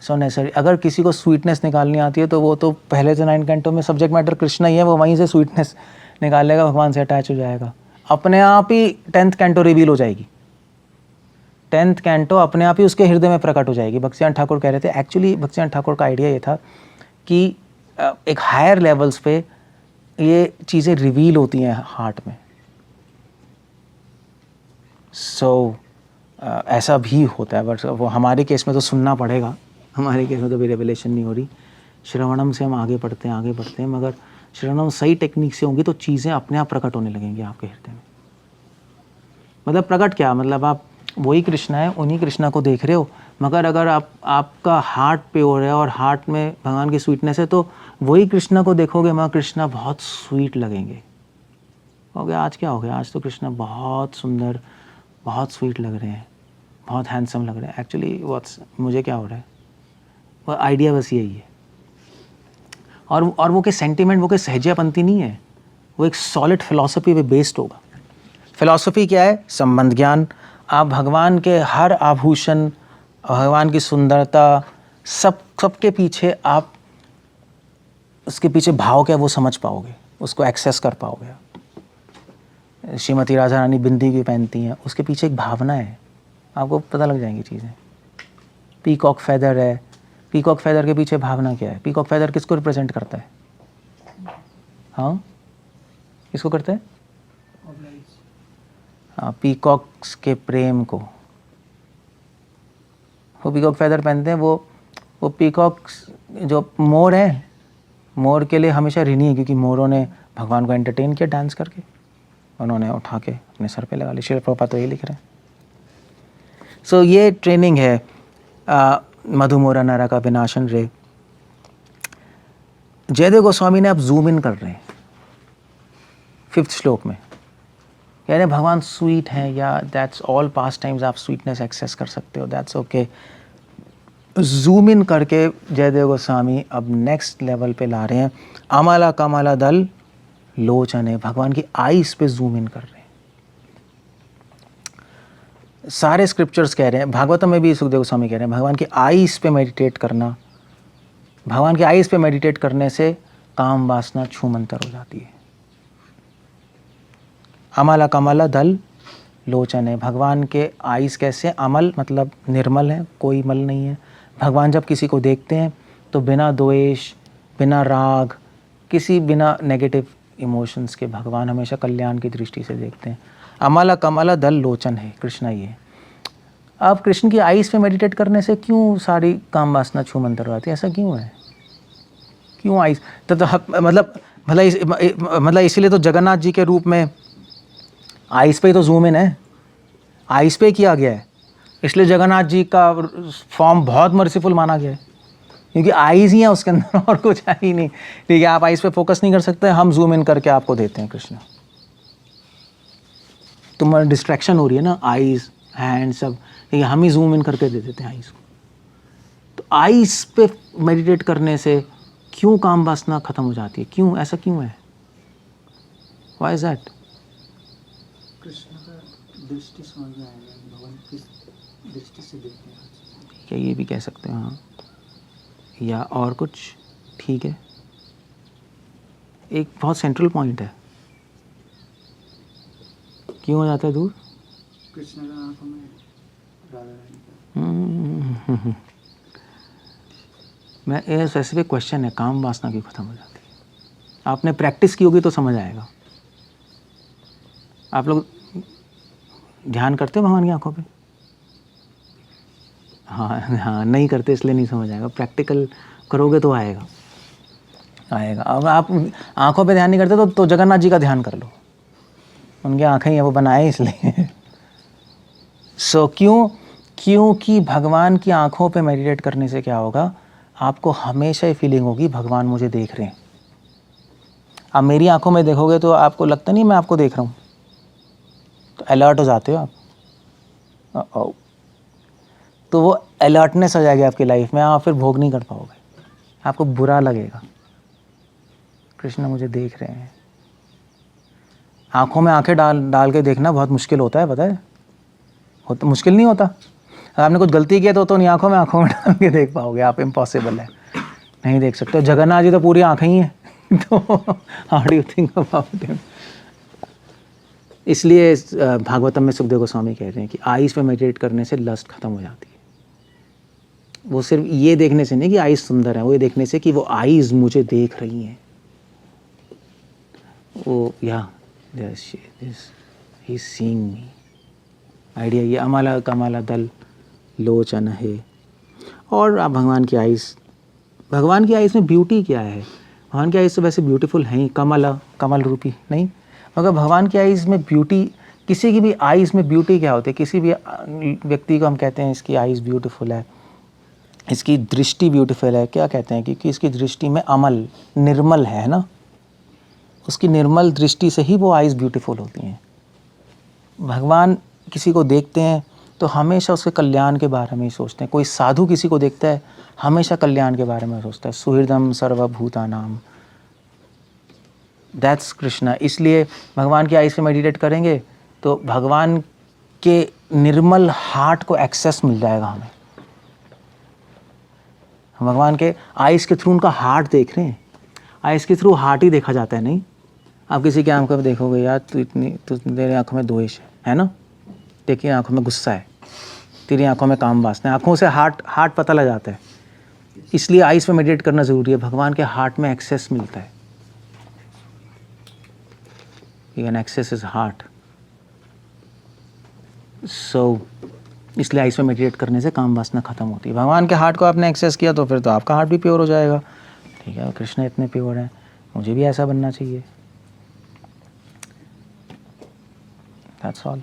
सो नेसेसरी। अगर किसी को स्वीटनेस निकालनी आती है तो वो तो पहले से 9 कैंटो में सब्जेक्ट मैटर कृष्ण ही है, वो वहीं से स्वीटनेस निकाल लेगा, भगवान से अटैच हो जाएगा, अपने आप ही 10th कैंटो रिवील हो जाएगी। 10th कैंटो अपने आप ही उसके हृदय में प्रकट हो जाएगी। भक्तिजन ठाकुर कह रहे थे, एक्चुअली भक्तिजन ठाकुर का आइडिया ये था कि एक हायर लेवल्स पे ये चीज़ें रिवील होती हैं हार्ट में। सो ऐसा भी होता है, बट वो हमारे केस में तो सुनना पड़ेगा, हमारे केस में तो भी रेवलेशन नहीं हो रही। श्रवणम से हम आगे बढ़ते हैं, मगर श्रवणम सही टेक्निक से होंगी तो चीज़ें अपने आप प्रकट होने लगेंगी आपके हृदय में। मतलब प्रकट क्या, मतलब आप वही कृष्णा है, उन्हीं कृष्णा को देख रहे हो, मगर अगर आपका हार्ट प्योर है और हार्ट में भगवान की स्वीटनेस है तो वही कृष्णा को देखोगे, मगर कृष्णा बहुत स्वीट लगेंगे। हो गया आज क्या हो गया, आज तो कृष्णा बहुत सुंदर, बहुत स्वीट लग रहे हैं, बहुत हैंडसम लग रहे हैं। एक्चुअली मुझे क्या हो रहा है, वो आइडिया बस यही है। और वो के सेंटिमेंट, वो के सहजापंती नहीं है, वो एक सॉलिड फिलॉसफी पे बेस्ड होगा। फिलॉसफी क्या है, संबंध ज्ञान। आप भगवान के हर आभूषण, भगवान की सुंदरता, सबके पीछे आप उसके पीछे भाव क्या है वो समझ पाओगे, उसको एक्सेस कर पाओगे। श्रीमती राधा रानी बिंदी भी पहनती हैं, उसके पीछे एक भावना है, आपको पता लग जाएंगी चीज़ें। पीकॉक फेदर है, पीकॉक फेदर के पीछे भावना क्या है? पीकॉक फेदर किसको रिप्रेजेंट करता है? हाँ, किसको करता है? हाँ, पीकॉक्स के प्रेम को। वो पीकॉक फेदर पहनते हैं, वो पीकॉक्स जो मोर है, मोर के लिए हमेशा ऋणी है, क्योंकि मोरों ने भगवान को एंटरटेन किया डांस करके, उन्होंने उठा के अपने सर पे लगा ली। श्रील प्रभुपाद तो ये लिख रहे हैं। सो ये ट्रेनिंग है मधुमोरा नरा का विनाशन रे। जयदेव गोस्वामी ने अब जूम इन कर रहे हैं 5th श्लोक में, कह रहे हैं भगवान स्वीट हैं, या दैट्स ऑल पास्ट टाइम्स, आप स्वीटनेस एक्सेस कर सकते हो, दैट्स ओके। जूम इन करके जयदेव गोस्वामी अब नेक्स्ट लेवल पे ला रहे हैं। अमला कमला दल लोचने, भगवान की आईज पे जूम इन कर रहे हैं। सारे स्क्रिप्चर्स कह रहे हैं, भागवतम में भी सुखदेव गोस्वामी कह रहे हैं, भगवान की आईज पे मेडिटेट करना, भगवान की आईज पे मेडिटेट करने से काम वासना छूमंतर हो जाती है। अमला कमला दल लोचने, भगवान के आईज कैसे? अमल मतलब निर्मल है, कोई मल नहीं है। भगवान जब किसी को देखते हैं तो बिना द्वेष, बिना राग, बिना नेगेटिव इमोशंस के भगवान हमेशा कल्याण की दृष्टि से देखते हैं। अमला कमला दल लोचन है कृष्णा ये। अब कृष्ण की आईज पे मेडिटेट करने से क्यों सारी काम वासना छूमंतर हो जाती है? ऐसा क्यों है? क्यों आईज? तो मतलब इसीलिए तो जगन्नाथ जी के रूप में आईज पे ही तो जूम इन है, आईज पे किया गया है, इसलिए जगन्नाथ जी का फॉर्म बहुत मर्सीफुल माना गया है, क्योंकि आईज ही है उसके अंदर और कुछ है ही नहीं। ठीक है, आप आईज पे फोकस नहीं कर सकते, हम जूम इन करके आपको देते हैं कृष्ण। तुम्हारा डिस्ट्रैक्शन हो रही है ना, आईज हैंड सब, ठीक है, हम ही जूम इन करके दे देते हैं आईज को। तो आईज पे मेडिटेट करने से क्यों काम वासना खत्म हो जाती है? क्यों ऐसा क्यों है? Why is that? कृष्ण का दृष्टि समझ में आएगा, भगवान किस दृष्टि से देखते हैं। क्या ये भी कह सकते हैं, हाँ, या और कुछ? ठीक है, एक बहुत सेंट्रल पॉइंट है, क्यों हो जाता है दूर? कृष्ण का आंखों में राधा रानी का। मैं ये स्पेसिफिक क्वेश्चन है, काम वासना क्यों खत्म हो जाती है? आपने प्रैक्टिस की होगी तो समझ आएगा। आप लोग ध्यान करते हो भगवान की आंखों पे? हाँ, नहीं करते इसलिए नहीं समझ आएगा, प्रैक्टिकल करोगे तो आएगा। अब आप आंखों पे ध्यान नहीं करते तो जगन्नाथ जी का ध्यान कर लो, उनकी आंखें ही वो बनाए इसलिए। सो क्योंकि भगवान की आंखों पे मेडिटेट करने से क्या होगा? आपको हमेशा ही फीलिंग होगी भगवान मुझे देख रहे हैं। आप मेरी आंखों में देखोगे तो आपको लगता नहीं मैं आपको देख रहा हूँ, तो अलर्ट हो जाते हो आप। तो वो अलर्टनेस आ जाएगी आपकी लाइफ में, आप फिर भोग नहीं कर पाओगे, आपको बुरा लगेगा, कृष्ण मुझे देख रहे हैं। आंखों में आंखें डाल के देखना बहुत मुश्किल होता है, पता है? मुश्किल नहीं होता। अगर आपने कुछ गलती किया तो नहीं आंखों में डाल के देख पाओगे आप, इम्पॉसिबल है, नहीं देख सकते। जगन्नाथ जी तो पूरी आंखें ही हैं तो how do you think about him? इसलिए भागवतम में सुखदेव गोस्वामी कह रहे हैं कि आईज पे मेडिटेट करने से लस्ट खत्म हो जाती है। वो सिर्फ ये देखने से नहीं कि आईज सुंदर है, वो ये देखने से कि वो आईज मुझे देख रही हैं। वो ही सीइंग मी। आइडिया ये अमला कमला दल लोचन है। और आप भगवान की आईज में ब्यूटी क्या है? भगवान की आईज तो वैसे ब्यूटीफुल है ही, कमल रूपी नहीं, मगर भगवान की आईज में ब्यूटी, किसी की भी आईज में ब्यूटी क्या होती है? किसी भी व्यक्ति को हम कहते हैं इसकी आईज ब्यूटीफुल है, इसकी दृष्टि ब्यूटीफुल है, क्या कहते हैं? क्योंकि इसकी दृष्टि में अमल, निर्मल है ना, उसकी निर्मल दृष्टि से ही वो आईज ब्यूटीफुल होती हैं। भगवान किसी को देखते हैं तो हमेशा उसके कल्याण के बारे में ही सोचते हैं। कोई साधु किसी को देखता है हमेशा कल्याण के बारे में सोचता है। सुहृदम सर्वभूतानाम, दैट्स कृष्णा। इसलिए भगवान की आईज पे मेडिटेट करेंगे तो भगवान के निर्मल हार्ट को एक्सेस मिल जाएगा हमें। हम भगवान के आइज़ के थ्रू उनका हार्ट देख रहे हैं। आइज़ के थ्रू हार्ट ही देखा जाता है, नहीं? आप किसी की आंखों में देखोगे, यार तेरे आंखों में द्वेष है ना, देखिए आंखों में गुस्सा है, तेरी आंखों में काम वासना है, आंखों से हार्ट पता लग जाता है। इसलिए आइज़ पे मेडिटेट करना ज़रूरी है। भगवान के हार्ट में एक्सेस मिलता है, you can access his heart. So इसलिए आइज़ पे मेडिटेट करने से काम वासना खत्म होती है। भगवान के हार्ट को आपने एक्सेस किया तो फिर तो आपका हार्ट भी प्योर हो जाएगा। ठीक है, कृष्ण इतने प्योर हैं, मुझे भी ऐसा बनना चाहिए। That's all.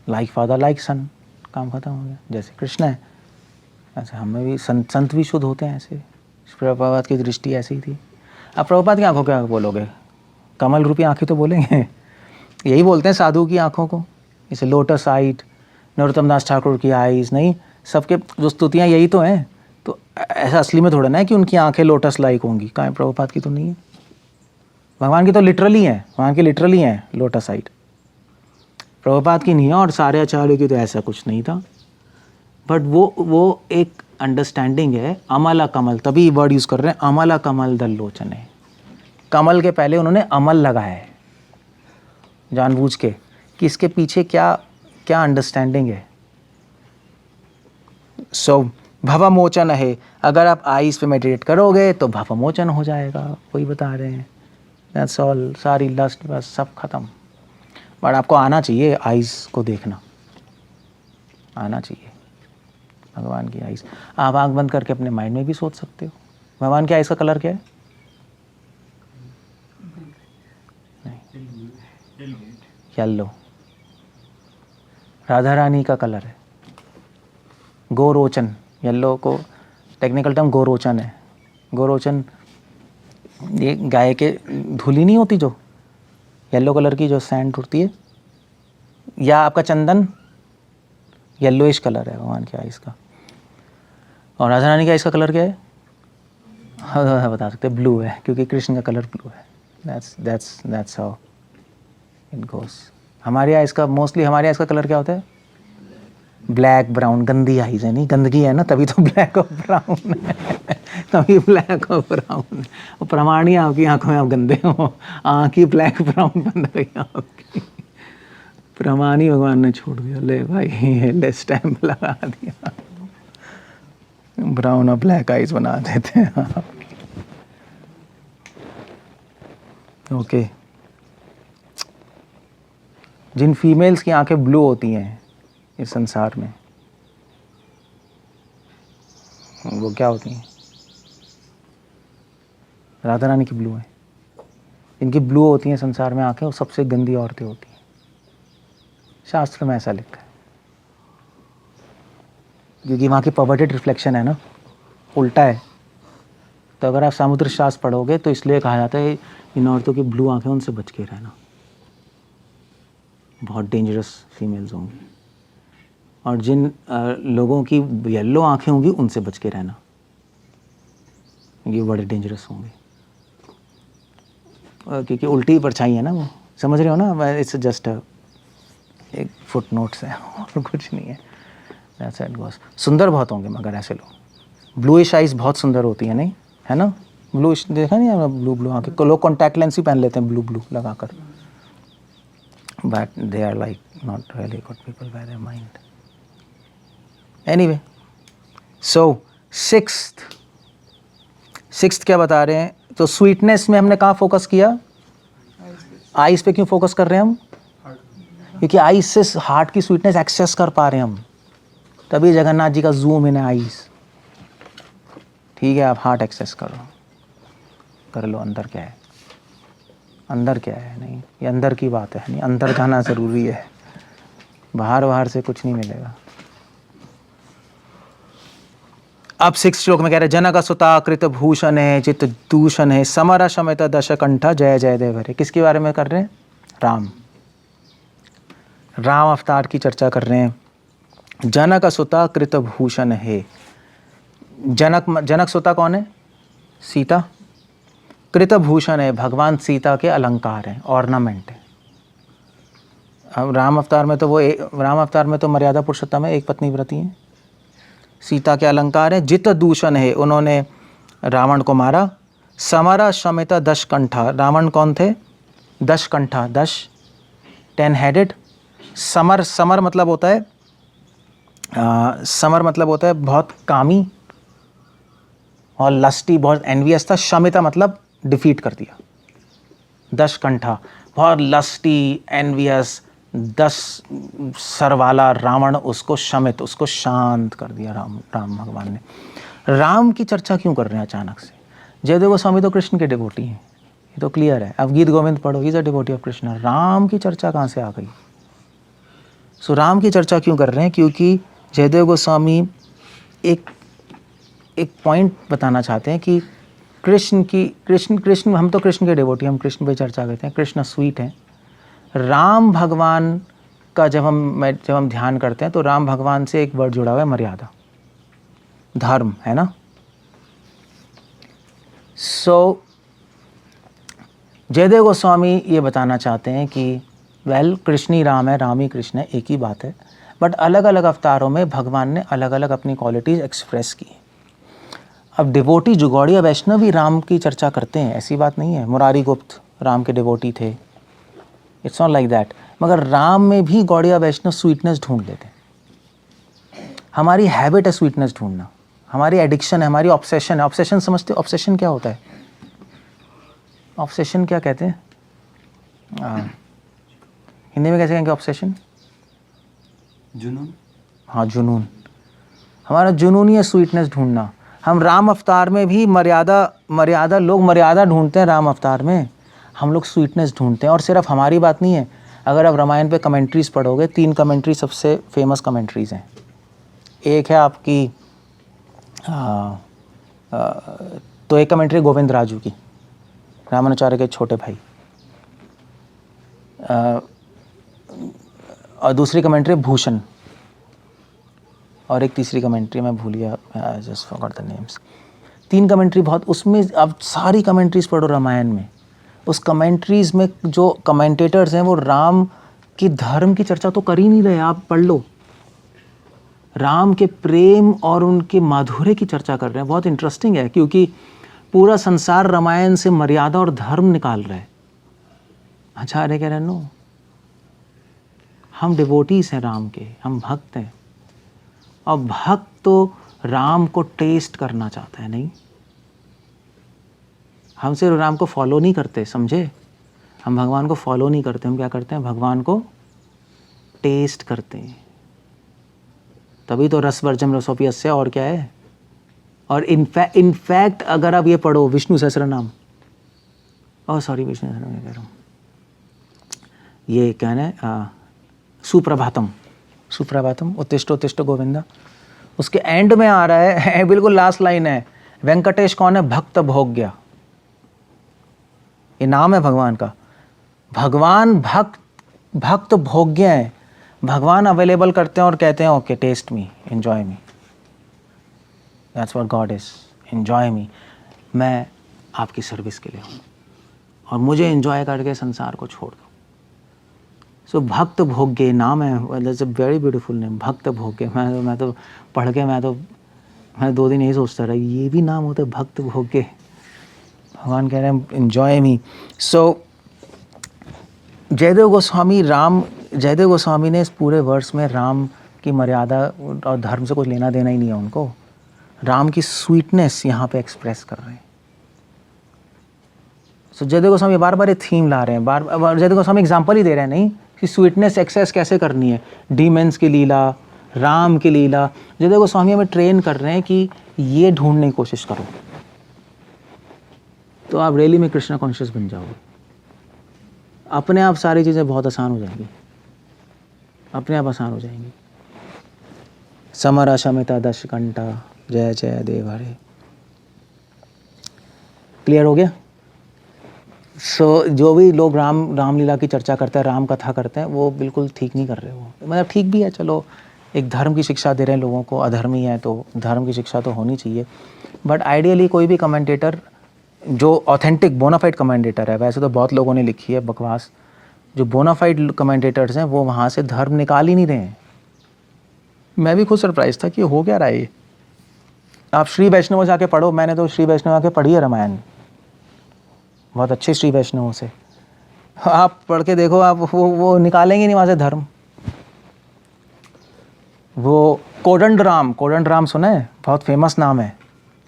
Like father like son, काम खत्म हो गया। जैसे कृष्ण है ऐसे हमें भी संत भी शुद्ध होते हैं। ऐसे प्रभुपाद की दृष्टि ऐसी ही थी। अब प्रभुपाद की आंखों क्या बोलोगे? कमल रूपी आंखें तो बोलेंगे। यही बोलते हैं साधु की आंखों को, जैसे लोटस आइट, नरोत्तम दास ठाकुर की आइज़, नहीं सबके जो स्तुतियाँ यही तो हैं। तो ऐसा असली में थोड़ा ना है कि उनकी आंखें लोटस लाइक होंगी। कहाँ है? प्रभुपाद की तो नहीं है। भगवान की तो लिटरली है, भगवान की लिटरली है लोटस आइट। प्रभुपाद की नहीं है और सारे आचार्यों की तो ऐसा कुछ नहीं था। बट वो एक अंडरस्टैंडिंग है। अमला कमल, तभी वर्ड यूज़ कर रहे हैं, अमला कमल दल लोचन है। कमल के पहले उन्होंने अमल लगाया है जानबूझ के, कि इसके पीछे क्या क्या अंडरस्टैंडिंग है। सो भवमोचन है। अगर आप आइज़ पे मेडिटेट करोगे तो भवमोचन हो जाएगा, वही बता रहे हैं। That's all. सारी लस्ट बस सब खत्म। बट आपको आना चाहिए आइज़ को देखना, आना चाहिए भगवान की आइज़। आप आंख बंद करके अपने माइंड में भी सोच सकते हो। भगवान की आइज़ का कलर क्या है? नहीं, येलो। राधा रानी का कलर है गोरोचन। येलो को टेक्निकल टर्म गोरोचन है। गोरोचन ये गाय के धूली नहीं होती जो येलो कलर की, जो सैंड उड़ती है, या आपका चंदन, येलोइश कलर है भगवान की आइज़ का। और राधा रानी की आइज़ का कलर क्या है? हाँ बता सकते हैं, ब्लू है, क्योंकि कृष्ण का कलर ब्लू है। That's how it goes. हमारी आइज़ का मोस्टली, हमारी आइज़ का कलर क्या होता है? Black brown. गंदी आइज़ है, नहीं गंदगी है ना, तभी तो ब्लैक और ब्राउन है। तभी ब्लैक और ब्राउन है। और प्रमाण ही आपकी आंखों में आप गंदे हो, आँख ही ब्लैक ब्राउन बन रही है आपकी। प्रमाण ही भगवान ने छोड़ दिया। ले भाई, ले स्टैम्प लगा दिया, ब्राउन और ब्लैक आइज़ बना देते हैं आपकी। ओके। जिन फीमेल्स की आंखें ब्लू होती हैं इस संसार में, वो क्या होती हैं? राधा रानी की ब्लू है। इनकी ब्लू होती हैं संसार में आंखें, वो सबसे गंदी औरतें होती हैं। शास्त्र में ऐसा लिखा है, क्योंकि वहाँ की पर्वर्टेड रिफ्लेक्शन है ना, उल्टा है। तो अगर आप सामुद्रिक शास्त्र पढ़ोगे तो इसलिए कहा जाता है इन औरतों की ब्लू आंखें, उनसे बच के रहना, बहुत डेंजरस फीमेल्स होंगी। और जिन लोगों की येलो आंखें होंगी उनसे बच के रहना, ये बड़े डेंजरस होंगे, क्योंकि उल्टी परछाई है ना वो, समझ रहे हो ना? इट्स जस्ट एक फुट नोट्स है और कुछ नहीं है। That's it goes. सुंदर बहुत होंगे मगर ऐसे लोग। ब्लूइश आइज़ बहुत सुंदर होती है, नहीं है ना? ब्लूइश देखा नहीं है? ब्लू आंखें को लोग कॉन्टैक्ट लेंस ही पहन लेते हैं ब्लू लगाकर, but they are like not really good people by their mind. Anyway, so sixth क्या बता रहे हैं? तो स्वीटनेस में हमने कहाँ फोकस किया? आइज़ पे क्यों फोकस कर रहे हैं हम? क्योंकि आइज़ से हार्ट की स्वीटनेस एक्सेस कर पा रहे हैं हम, तभी जगन्नाथ जी का जूम इन है आइज़। ठीक है, आप हार्ट एक्सेस कर लो अंदर क्या है, अंदर क्या है। नहीं, ये अंदर की बात है, नहीं अंदर जाना ज़रूरी है, बाहर से कुछ नहीं मिलेगा। अब 6 श्लोक में कह रहे जनक सुता कृत भूषण है, चित्त दूषण है, समर शमित दशकंठ जय जय देव हरे। किसके बारे में कर रहे हैं? राम अवतार की चर्चा कर रहे हैं। जनक सुता कृत भूषण है। जनक सुता कौन है? सीता। कृत भूषण है, भगवान सीता के अलंकार हैं, ऑर्नामेंट है। अब राम अवतार में तो मर्यादा पुरुषोत्तम है, एक पत्नी व्रती हैं। सीता के अलंकार हैं। जित दूषण है, उन्होंने रावण को मारा। समरा शमिता दशकंठा, रावण कौन थे? दशकंठा, 10 हेडेड। समर, समर मतलब होता है समर मतलब होता है बहुत कामी और लस्टी, बहुत एनवियस था। शमिता मतलब डिफीट कर दिया। दशकंठा बहुत लस्टी, एनवियस, 10 सर वाला रावण, उसको शमित, उसको शांत कर दिया राम भगवान ने। राम की चर्चा क्यों कर रहे हैं अचानक से? जयदेव गोस्वामी तो कृष्ण के डिवोटी हैं, ये तो क्लियर है। अब गीत गोविंद पढ़ो, he is a devotee of Krishna. Ram की चर्चा कहाँ से आ गई? सो राम की चर्चा क्यों कर रहे हैं? क्योंकि जयदेव गोस्वामी एक पॉइंट बताना चाहते हैं कि कृष्ण हम तो कृष्ण के डिवोटी, हम कृष्ण पे चर्चा करते हैं, कृष्ण स्वीट हैं। राम भगवान का जब हम ध्यान करते हैं तो राम भगवान से एक वर्ड जुड़ा हुआ है, मर्यादा, धर्म, है ना। सो जयदेव गोस्वामी ये बताना चाहते हैं कि कृष्ण ही राम है, राम ही कृष्ण है, एक ही बात है, बट अलग अलग अवतारों में भगवान ने अलग अलग अपनी क्वालिटीज़ एक्सप्रेस की। अब डिवोटी जो गौड़िया वैष्णव भी राम की चर्चा करते हैं, ऐसी बात नहीं है। मुरारी गुप्त राम के डिवोटी थे, इट्स नॉट लाइक दैट। मगर राम में भी गौड़िया वैष्णव स्वीटनेस ढूंढ लेते हैं। हमारी हैबिट है स्वीटनेस ढूंढना, हमारी एडिक्शन है, हमारी ऑब्सेशन है। ऑब्सेशन समझते हो? ऑब्सेशन क्या होता है? ऑब्सेशन क्या कहते हैं? हिंदी में कैसे कहेंगे ऑब्सेशन? जुनून। हाँ, जुनून। हमारा जुनून ही है स्वीटनेस ढूंढना। हम राम अवतार में भी मर्यादा लोग मर्यादा ढूंढते हैं। राम अवतार में हम लोग स्वीटनेस ढूंढते हैं। और सिर्फ हमारी बात नहीं है, अगर आप रामायण पे कमेंट्रीज पढ़ोगे, 3 कमेंट्री सबसे फेमस कमेंट्रीज हैं। एक है आपकी तो एक कमेंट्री गोविंद राजू की, रामानुचार्य के छोटे भाई, और दूसरी कमेंट्री भूषण, और एक तीसरी कमेंट्री मैं भूल गया, just forgot the names. 3 commentary बहुत, उसमें अब सारी कमेंट्रीज पढ़ो रामायण में, उस कमेंट्रीज में जो कमेंटेटर्स हैं वो राम की धर्म की चर्चा तो कर ही नहीं रहे। आप पढ़ लो, राम के प्रेम और उनके माधुर्य की चर्चा कर रहे हैं। बहुत इंटरेस्टिंग है, क्योंकि पूरा संसार रामायण से मर्यादा और धर्म निकाल रहा है। आचार्य कह रहे हैं नो, हम डिवोटीज हैं राम के, हम भक्त हैं, और भक्त तो राम को टेस्ट करना चाहता है। नहीं, हम सिर्फ राम को फॉलो नहीं करते, समझे? हम भगवान को फॉलो नहीं करते, हम क्या करते हैं? भगवान को टेस्ट करते हैं। तभी तो रसवर्जम रसोपियस्य, और क्या है? और इनफैक्ट अगर आप ये पढ़ो विष्णु सहस्त्रनाम, विष्णु सहस्त्रनाम कह रहा हूँ, ये क्या है, सुप्रभातम उत्तिष्ठ गोविंदा, उसके एंड में आ रहा है बिल्कुल लास्ट लाइन है, वेंकटेश कौन है? भक्त भोग्य, ये नाम है भगवान का। भगवान भक्त भोग्य है। भगवान अवेलेबल करते हैं और कहते हैं okay, taste me, enjoy me, that's what God is, enjoy me. मैं आपकी सर्विस के लिए हूँ और मुझे एंजॉय करके संसार को छोड़ दो। सो भक्त भोग्य नाम है, that's a very beautiful name, भक्त भोग्य। मैं तो पढ़ के मैं 2 दिन यही सोचता रहा, ये भी नाम होता है भक्त भोग्य। भगवान कह रहे हैं एंजॉय मी। सो जयदेव गोस्वामी ने इस पूरे वर्ष में राम की मर्यादा और धर्म से कुछ लेना देना ही नहीं है उनको। राम की स्वीटनेस यहाँ पे एक्सप्रेस कर रहे हैं। सो जयदेव गोस्वामी बार बार ये थीम ला रहे हैं, बार जयदेव गोस्वामी एग्जाम्पल ही दे रहे हैं, नहीं कि स्वीटनेस एक्सेस कैसे करनी है, डीमेंस की लीला, राम की लीला। जयदेव गोस्वामी हमें ट्रेन कर रहे हैं कि ये ढूंढने की कोशिश करो, तो आप रियली में कृष्णा कॉन्शियस बन जाओगे। अपने आप सारी चीज़ें बहुत आसान हो जाएंगी, अपने आप आसान हो जाएंगी। समरा शमिता दशकंठा, जय जय देव हरे। क्लियर हो गया? सो जो भी लोग रामलीला की चर्चा करते हैं, राम कथा करते हैं, वो बिल्कुल ठीक नहीं कर रहे। वो मतलब ठीक भी है, चलो एक धर्म की शिक्षा दे रहे हैं लोगों को, अधर्मी है तो धर्म की शिक्षा तो होनी चाहिए। बट आइडियली कोई भी कमेंटेटर जो ऑथेंटिक बोनाफाइड कमेंटेटर है, वैसे तो बहुत लोगों ने लिखी है बकवास, जो बोनाफाइड कमेंटेटर्स हैं वो वहाँ से धर्म निकाल ही नहीं रहे हैं। मैं भी खुद सरप्राइज था कि हो क्या रहा है ये। आप श्री वैष्णव से आके पढ़ो, मैंने तो श्री वैष्णव आके पढ़ी है रामायण, बहुत अच्छे श्री वैष्णवों से, आप पढ़ के देखो, आप वो निकालेंगे नहीं वहाँ से धर्म। वो कोदंडराम सुना है, बहुत फेमस नाम है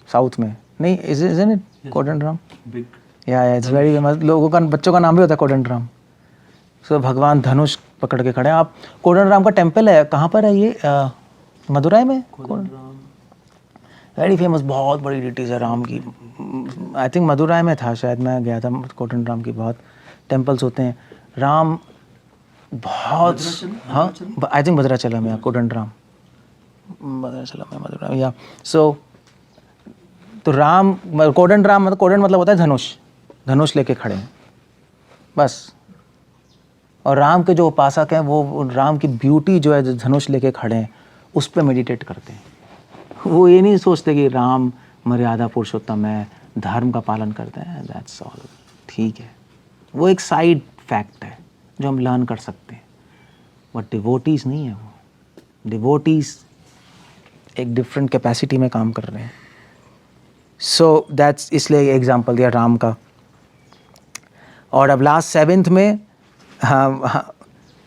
साउथ में, नहीं इज़न्ट इट कोदंडराम? बिग या इट्स वेरी फेमस, लोगों का बच्चों का नाम भी होता है कोदंडराम। सो भगवान धनुष पकड़ के खड़े हैं। आप कोदंडराम का टेम्पल है, कहाँ पर है ये? मदुराई में। कोदंडराम वेरी फेमस, बहुत बड़ी डिटीज है राम की। आई थिंक मदुराई में था शायद, मैं गया था। कोदंडराम की बहुत टेम्पल्स होते हैं। राम बहुत, हाँ आई थिंक भद्राचलम में, कोदंडराम भद्राचलम में, मदुराई में, या सो तो राम, कोदंडराम मतलब, कोदंड मतलब होता है धनुष, धनुष लेके खड़े हैं बस। और राम के जो उपासक हैं वो राम की ब्यूटी जो है, जो धनुष लेके खड़े हैं, उस पर मेडिटेट करते हैं। वो ये नहीं सोचते कि राम मर्यादा पुरुषोत्तम है, धर्म का पालन करते हैं, दैट्स ऑल, ठीक है। वो एक साइड फैक्ट है जो हम लर्न कर सकते हैं, बट डिवोटीज नहीं है। वो डिवोटीज एक डिफरेंट कैपेसिटी में काम कर रहे हैं। सो दैट्स, इसलिए एग्जाम्पल दिया राम का। और अब लास्ट 7th में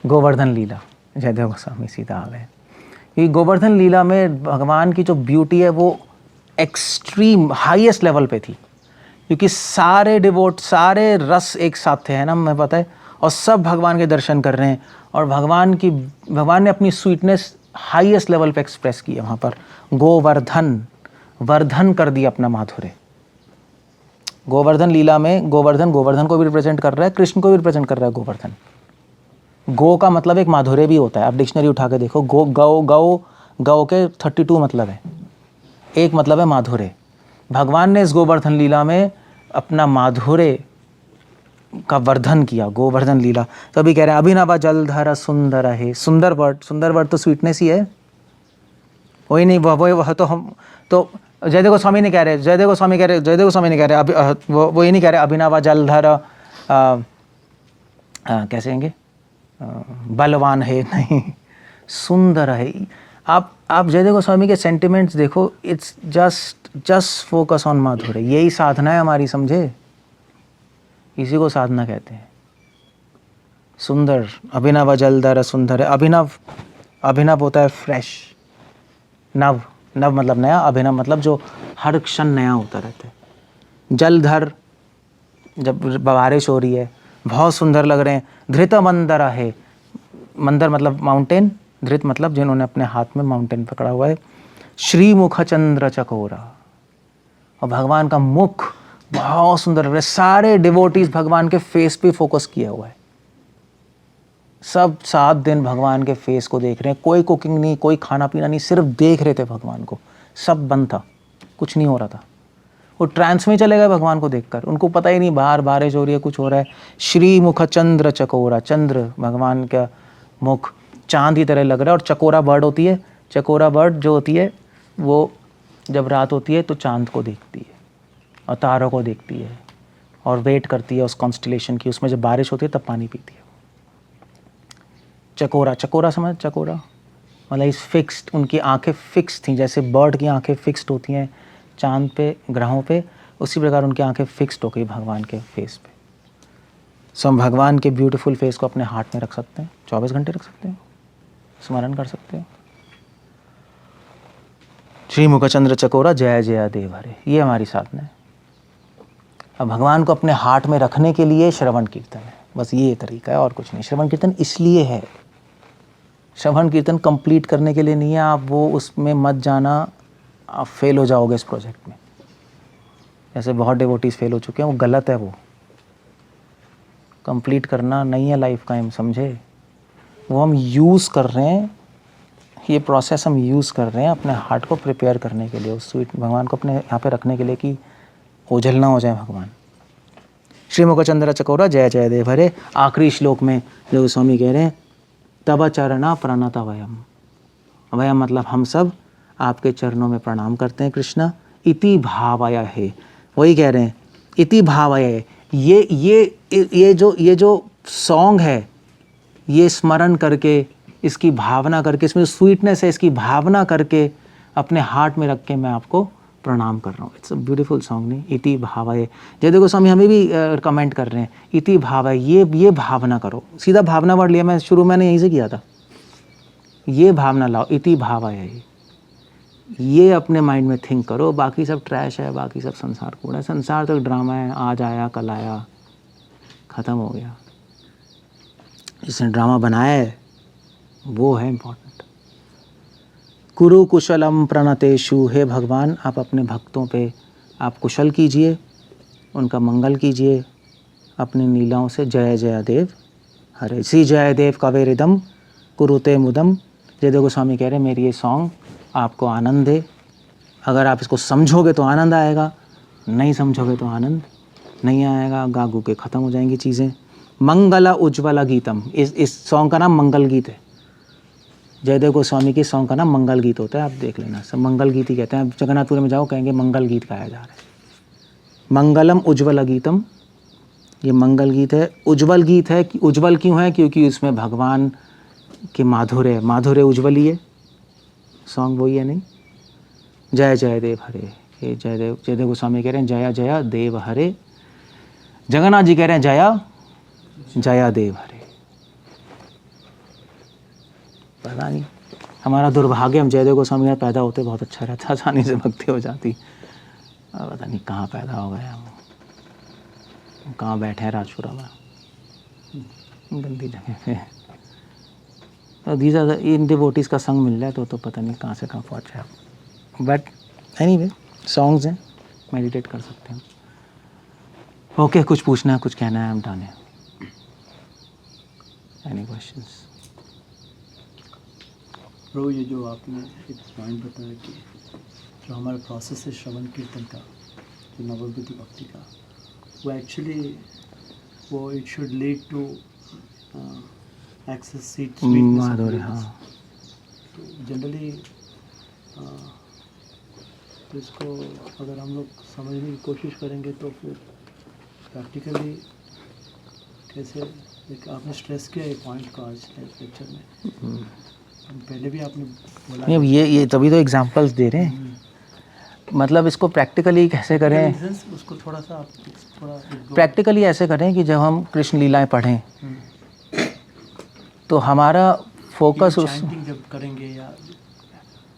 गोवर्धन लीला, जयदेव गोस्वामी सीता आ गए। ये गोवर्धन लीला में भगवान की जो ब्यूटी है वो एक्सट्रीम हाईएस्ट लेवल पे थी, क्योंकि सारे डिवोट, सारे रस एक साथ थे, है ना, मैं पता है, और सब भगवान के दर्शन कर रहे हैं। और भगवान ने अपनी स्वीटनेस हाईएस्ट लेवल पे एक्सप्रेस की है वहाँ पर। गोवर्धन, वर्धन कर दिया अपना माधुर्य। गोवर्धन लीला में गोवर्धन को भी रिप्रेजेंट कर रहा है, कृष्ण को भी रिप्रेजेंट कर रहा है गोवर्धन। गो का मतलब एक माधुर्य भी होता है, आप डिक्शनरी उठा के देखो, गौ के 32 मतलब है, एक मतलब है माधुर्य। भगवान ने इस गोवर्धन लीला में अपना माधुर्य का वर्धन किया, गोवर्धन लीला। तभी कह रहे हैं अभिनव जलधर सुंदर है। सुंदर वर्ड तो स्वीटनेस ही है, वही नहीं, वह तो हम तो जयदेव गोस्वामी नहीं कह रहे, जयदेव गोस्वामी नहीं कह रहे, वो ये नहीं कह रहे अभिनव जलधर कैसे कहेंगे, बलवान है, नहीं, सुंदर है। आप जयदेव गोस्वामी के सेंटिमेंट्स देखो, इट्स जस्ट फोकस ऑन माधुर्य। यही साधना है हमारी, समझे, इसी को साधना कहते हैं। सुंदर, अभिनव जलधर सुंदर है। अभिनव होता है फ्रेश, नव मतलब नया, अभिनव मतलब जो हर क्षण नया होता रहता है। जलधर, जब बारिश हो रही है, बहुत सुंदर लग रहे हैं। धृत मंदर है, मंदर मतलब माउंटेन, धृत मतलब जिन्होंने अपने हाथ में माउंटेन पकड़ा हुआ है। श्रीमुख चंद्र चकोरा, और भगवान का मुख बहुत सुंदर लग रहा है। सारे डिवोटीज भगवान के फेस पे फोकस किया हुआ है, सब 7 दिन भगवान के फेस को देख रहे हैं। कोई कुकिंग नहीं, कोई खाना पीना नहीं, सिर्फ देख रहे थे भगवान को। सब बंद था, कुछ नहीं हो रहा था। वो ट्रांस में चले गए भगवान को देखकर, उनको पता ही नहीं बाहर बारिश हो रही है, कुछ हो रहा है। श्री मुख चंद्र चकोरा, चंद्र भगवान का मुख चांद की तरह लग रहा है। और चकोरा बर्ड होती है, चकोरा बर्ड जो होती है वो जब रात होती है तो चांद को देखती है और तारों को देखती है और वेट करती है उस कॉन्स्टलेशन की। उसमें जब बारिश होती है तब पानी पीती है। चकोरा समझ, चकोरा मतलब इस फिक्स्ड, उनकी आंखें फिक्स थी, जैसे बर्ड की आंखें फिक्स्ड होती हैं चांद पे, ग्रहों पे, उसी प्रकार उनकी आंखें फिक्स्ड हो गई भगवान के फेस पे। सो हम भगवान के ब्यूटीफुल फेस को अपने हार्ट में रख सकते हैं, 24 घंटे रख सकते हैं, स्मरण कर सकते हैं। श्री मुखचंद्र चकोरा जय जय देव हरे, ये हमारी साधना है। अब भगवान को अपने हार्ट में रखने के लिए श्रवण कीर्तन है, बस ये तरीका है और कुछ नहीं। श्रवण कीर्तन इसलिए है, श्रवण कीर्तन कंप्लीट करने के लिए नहीं है। आप वो उसमें मत जाना, आप फेल हो जाओगे इस प्रोजेक्ट में। जैसे बहुत डिवोटीज फेल हो चुके हैं, वो गलत है। वो कंप्लीट करना नहीं है लाइफ का एम, समझे। वो हम यूज़ कर रहे हैं, ये प्रोसेस हम यूज़ कर रहे हैं अपने हार्ट को प्रिपेयर करने के लिए, उस स्वीट भगवान को अपने यहाँ पे रखने के लिए कि ओझल ना हो जाए भगवान। श्री मुखचंद्र चकोरा जय जय देव हरे। आखिरी श्लोक में जो स्वामी कह रहे हैं, तब चरणा प्रणत वयम, वयम मतलब हम सब आपके चरणों में प्रणाम करते हैं कृष्णा। इति भावय है, वही कह रहे हैं इति भावय है। ये जो सॉन्ग है, ये स्मरण करके, इसकी भावना करके, इसमें जो स्वीटनेस है इसकी भावना करके अपने हार्ट में रख के मैं आपको प्रणाम कर रहा हूँ। इट्स अ ब्यूटीफुल सॉन्ग नहीं, इति भावय। जयदेव गोस्वामी हमें भी कमेंट कर रहे हैं, इति भावय, ये भावना करो। सीधा भावना वर्ड लिया, मैं शुरू मैंने यहीं से किया था। ये भावना लाओ, इति भावय, ये अपने माइंड में थिंक करो। बाकी सब ट्रैश है, बाकी सब संसार कूड़ा है। संसार तो ड्रामा है, आज आया कल आया, ख़त्म हो गया। जिसने ड्रामा बनाया है वो है इम्पोर्टेंट। कुरु कुशलम प्रणतेषु, हे भगवान आप अपने भक्तों पे आप कुशल कीजिए, उनका मंगल कीजिए अपनी लीलाओं से। जय जय देव हरे, श्री जय देव कवेरिदम कुरुते मुदम। जयदेव गोस्वामी कह रहे हैं मेरी ये सॉन्ग आपको आनंद दे। अगर आप इसको समझोगे तो आनंद आएगा, नहीं समझोगे तो आनंद नहीं आएगा। गागू के ख़त्म हो जाएंगी चीज़ें। मंगला उज्ज्वला गीतम, इस सॉन्ग का नाम मंगल गीत है। जयदेव गोस्वामी की सॉन्ग का नाम मंगल गीत होता है, आप देख लेना, सब मंगल गीत ही कहते हैं। जगन्नाथपुरी में जाओ कहेंगे मंगल गीत गाया जा रहा है। मंगलम उज्ज्वला गीतम, ये मंगल गीत है। उज्ज्वल गीत है, उज्ज्वल क्यों है? क्योंकि उसमें भगवान के माधुर्य, माधुर्य उज्ज्वल ही है। सॉन्ग वही है नहीं। जय जय देव हरे, हे जयदेव गोस्वामी कह रहे हैं जया जया देव हरे। जगन्नाथ जी कह रहे हैं जया जया देव हरे। पता नहीं, हमारा दुर्भाग्य, हम जयदेव गोस्वामी में पैदा होते बहुत अच्छा रहता, आसानी से भक्ति हो जाती। पता नहीं कहाँ पैदा हो गए हम, कहाँ बैठे हैं राजपुरा में, गंदी जगह पे। तो दीजा इन डिवोटीज़ का संग मिल जाए तो पता नहीं कहाँ से कहाँ पहुँचे आप। बट एनीवे सॉन्ग्स हैं, मेडिटेट कर सकते हैं। ओके, कुछ पूछना है, कुछ कहना है, हम डन है। Any questions? प्रभु ये जो आपने एक पॉइंट बताया कि जो हमारा प्रोसेस है श्रवण कीर्तन का, जो नवोद्गति भक्ति का, वो एक्चुअली वो it should lead to excessive माधुर्य। हाँ, तो जनरली तो इसको अगर हम लोग समझने की कोशिश करेंगे तो फिर प्रैक्टिकली कैसे, एक आपने स्ट्रेस किया ये पॉइंट को आज लेक्चर में, पहले भी आपने बोला नहीं, ये तभी तो एग्जांपल्स दे रहे हैं। मतलब इसको प्रैक्टिकली कैसे करें? रीजंस उसको थोड़ा सा आप थोड़ा प्रैक्टिकली ऐसे करें कि जब हम कृष्ण लीलाएं पढ़ें तो हमारा फोकस उस, चैंटिंग जब करेंगे या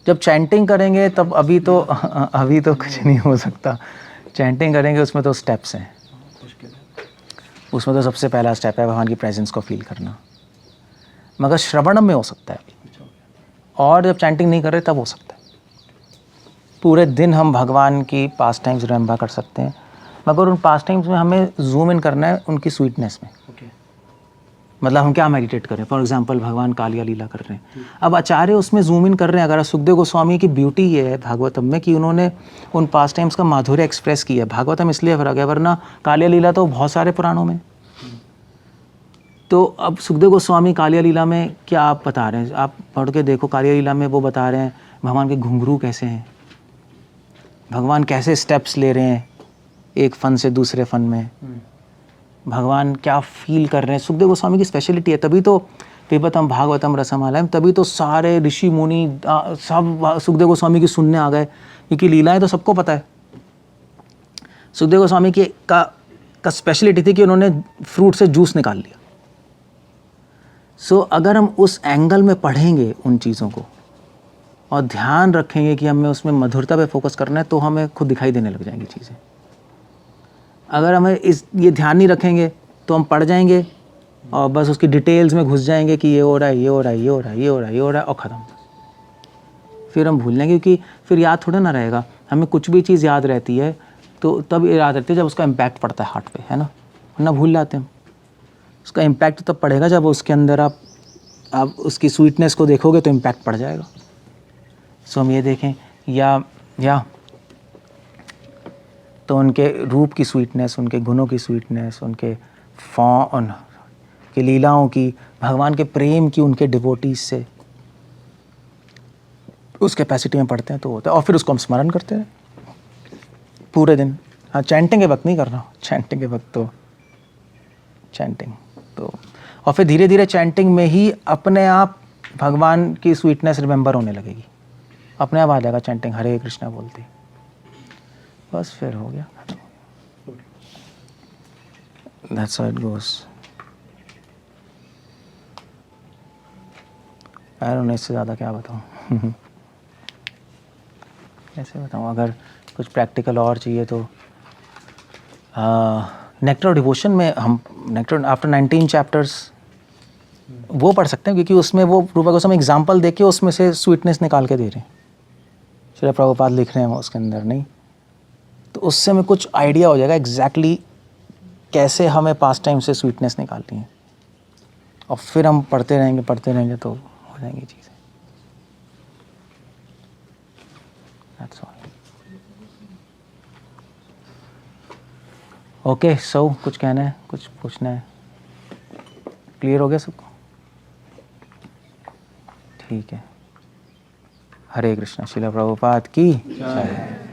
जब चैंटिंग करेंगे तब अभी तो कुछ नहीं हो सकता। चैंटिंग करेंगे उसमें तो स्टेप्स हैं। मुश्किल है। उसमें तो सबसे पहला स्टेप है भगवान की प्रेजेंस को फील करना, मगर श्रवण में हो सकता है। और जब चैंटिंग नहीं कर रहे तब हो सकता है। पूरे दिन हम भगवान की पास टाइम्स रिमेंबर कर सकते हैं, मगर उन पास टाइम्स में हमें जूम इन करना है उनकी स्वीटनेस में। मतलब हम क्या मेडिटेट करें? फॉर एग्जांपल भगवान कालिया लीला कर रहे हैं, अब आचार्य उसमें जूम इन कर रहे हैं। अगर सुखदेव गोस्वामी की ब्यूटी ये है भागवतम में कि उन्होंने उन पास टाइम्स का माधुर्य एक्सप्रेस किया है। भागवतम इसलिए फर्क है, वरना कालिया लीला तो बहुत सारे पुराणों में। तो अब सुखदेव गोस्वामी कालिया लीला में क्या आप बता रहे हैं? आप पढ़ के देखो, कालिया लीला में वो बता रहे हैं भगवान के घुंघरू कैसे हैं, भगवान कैसे स्टेप्स ले रहे हैं एक फन से दूसरे फन में, भगवान क्या फील कर रहे हैं। सुखदेव गोस्वामी की स्पेशलिटी है, तभी तो पिबतम भागवतम रसमालयम, तभी तो सारे ऋषि मुनि सब सुखदेव गोस्वामी की सुनने आ गए, क्योंकि लीलाएं तो सबको पता है। सुखदेव गोस्वामी की का स्पेशलिटी थी कि उन्होंने फ्रूट से जूस निकाल लिया। सो अगर हम उस एंगल में पढ़ेंगे उन चीज़ों को और ध्यान रखेंगे कि हमें उसमें मधुरता पे फोकस करना है, तो हमें खुद दिखाई देने लग जाएंगी चीज़ें। अगर हमें ये ध्यान नहीं रखेंगे तो हम पढ़ जाएंगे और बस उसकी डिटेल्स में घुस जाएंगे कि ये हो रहा है, ये हो रहा है, ये हो रहा है, ये हो रहा है, ये हो रहा है, और ख़त्म। फिर हम भूल जाएंगे, क्योंकि फिर याद थोड़ा ना रहेगा। हमें कुछ भी चीज़ याद रहती है तो तब याद रहती है जब उसका इम्पैक्ट पड़ता है हार्ट पे, है ना, वरना भूल जाते हैं हम। उसका इम्पैक्ट तब पड़ेगा जब उसके अंदर आप उसकी स्वीटनेस को देखोगे तो इम्पैक्ट पड़ जाएगा। सो हम ये देखें या तो उनके रूप की स्वीटनेस, उनके गुणों की स्वीटनेस, उनके की लीलाओं की, भगवान के प्रेम की, उनके डिवोटीज से उस कैपेसिटी में पढ़ते हैं तो होता है। और फिर उसको हम स्मरण करते हैं पूरे दिन। हाँ, चैंटिंग के वक्त नहीं कर रहा हूँ, चैंटिंग के वक्त तो चैंटिंग तो, और फिर धीरे धीरे चैंटिंग में ही अपने आप भगवान की स्वीटनेस रिमेंबर होने लगेगी। अपने आप आ जाएगा चैंटिंग, हरे कृष्णा बोलती। बस फिर हो गया, that's how it goes. I don't know इससे ज़्यादा क्या बताऊँ। कैसे बताऊँ, अगर कुछ प्रैक्टिकल और चाहिए तो नेक्टर डिवोशन में हम नेक्टर आफ्टर 19 चैप्टर्स वो पढ़ सकते हैं, क्योंकि उसमें वो रूपा गोस्वामी एग्जाम्पल देके उसमें से स्वीटनेस निकाल के दे रहे हैं। श्रील प्रभुपाद लिख रहे हैं उसके अंदर, नहीं तो उससे हमें कुछ आइडिया हो जाएगा एग्जैक्टली कैसे हमें पास टाइम से स्वीटनेस निकालनी है, और फिर हम पढ़ते रहेंगे तो हो जाएंगी चीज़ें। That's all. ओके, सो कुछ कहना है, कुछ पूछना है? क्लियर हो गया सबको? ठीक है। हरे कृष्णा। श्रील प्रभुपाद की जय।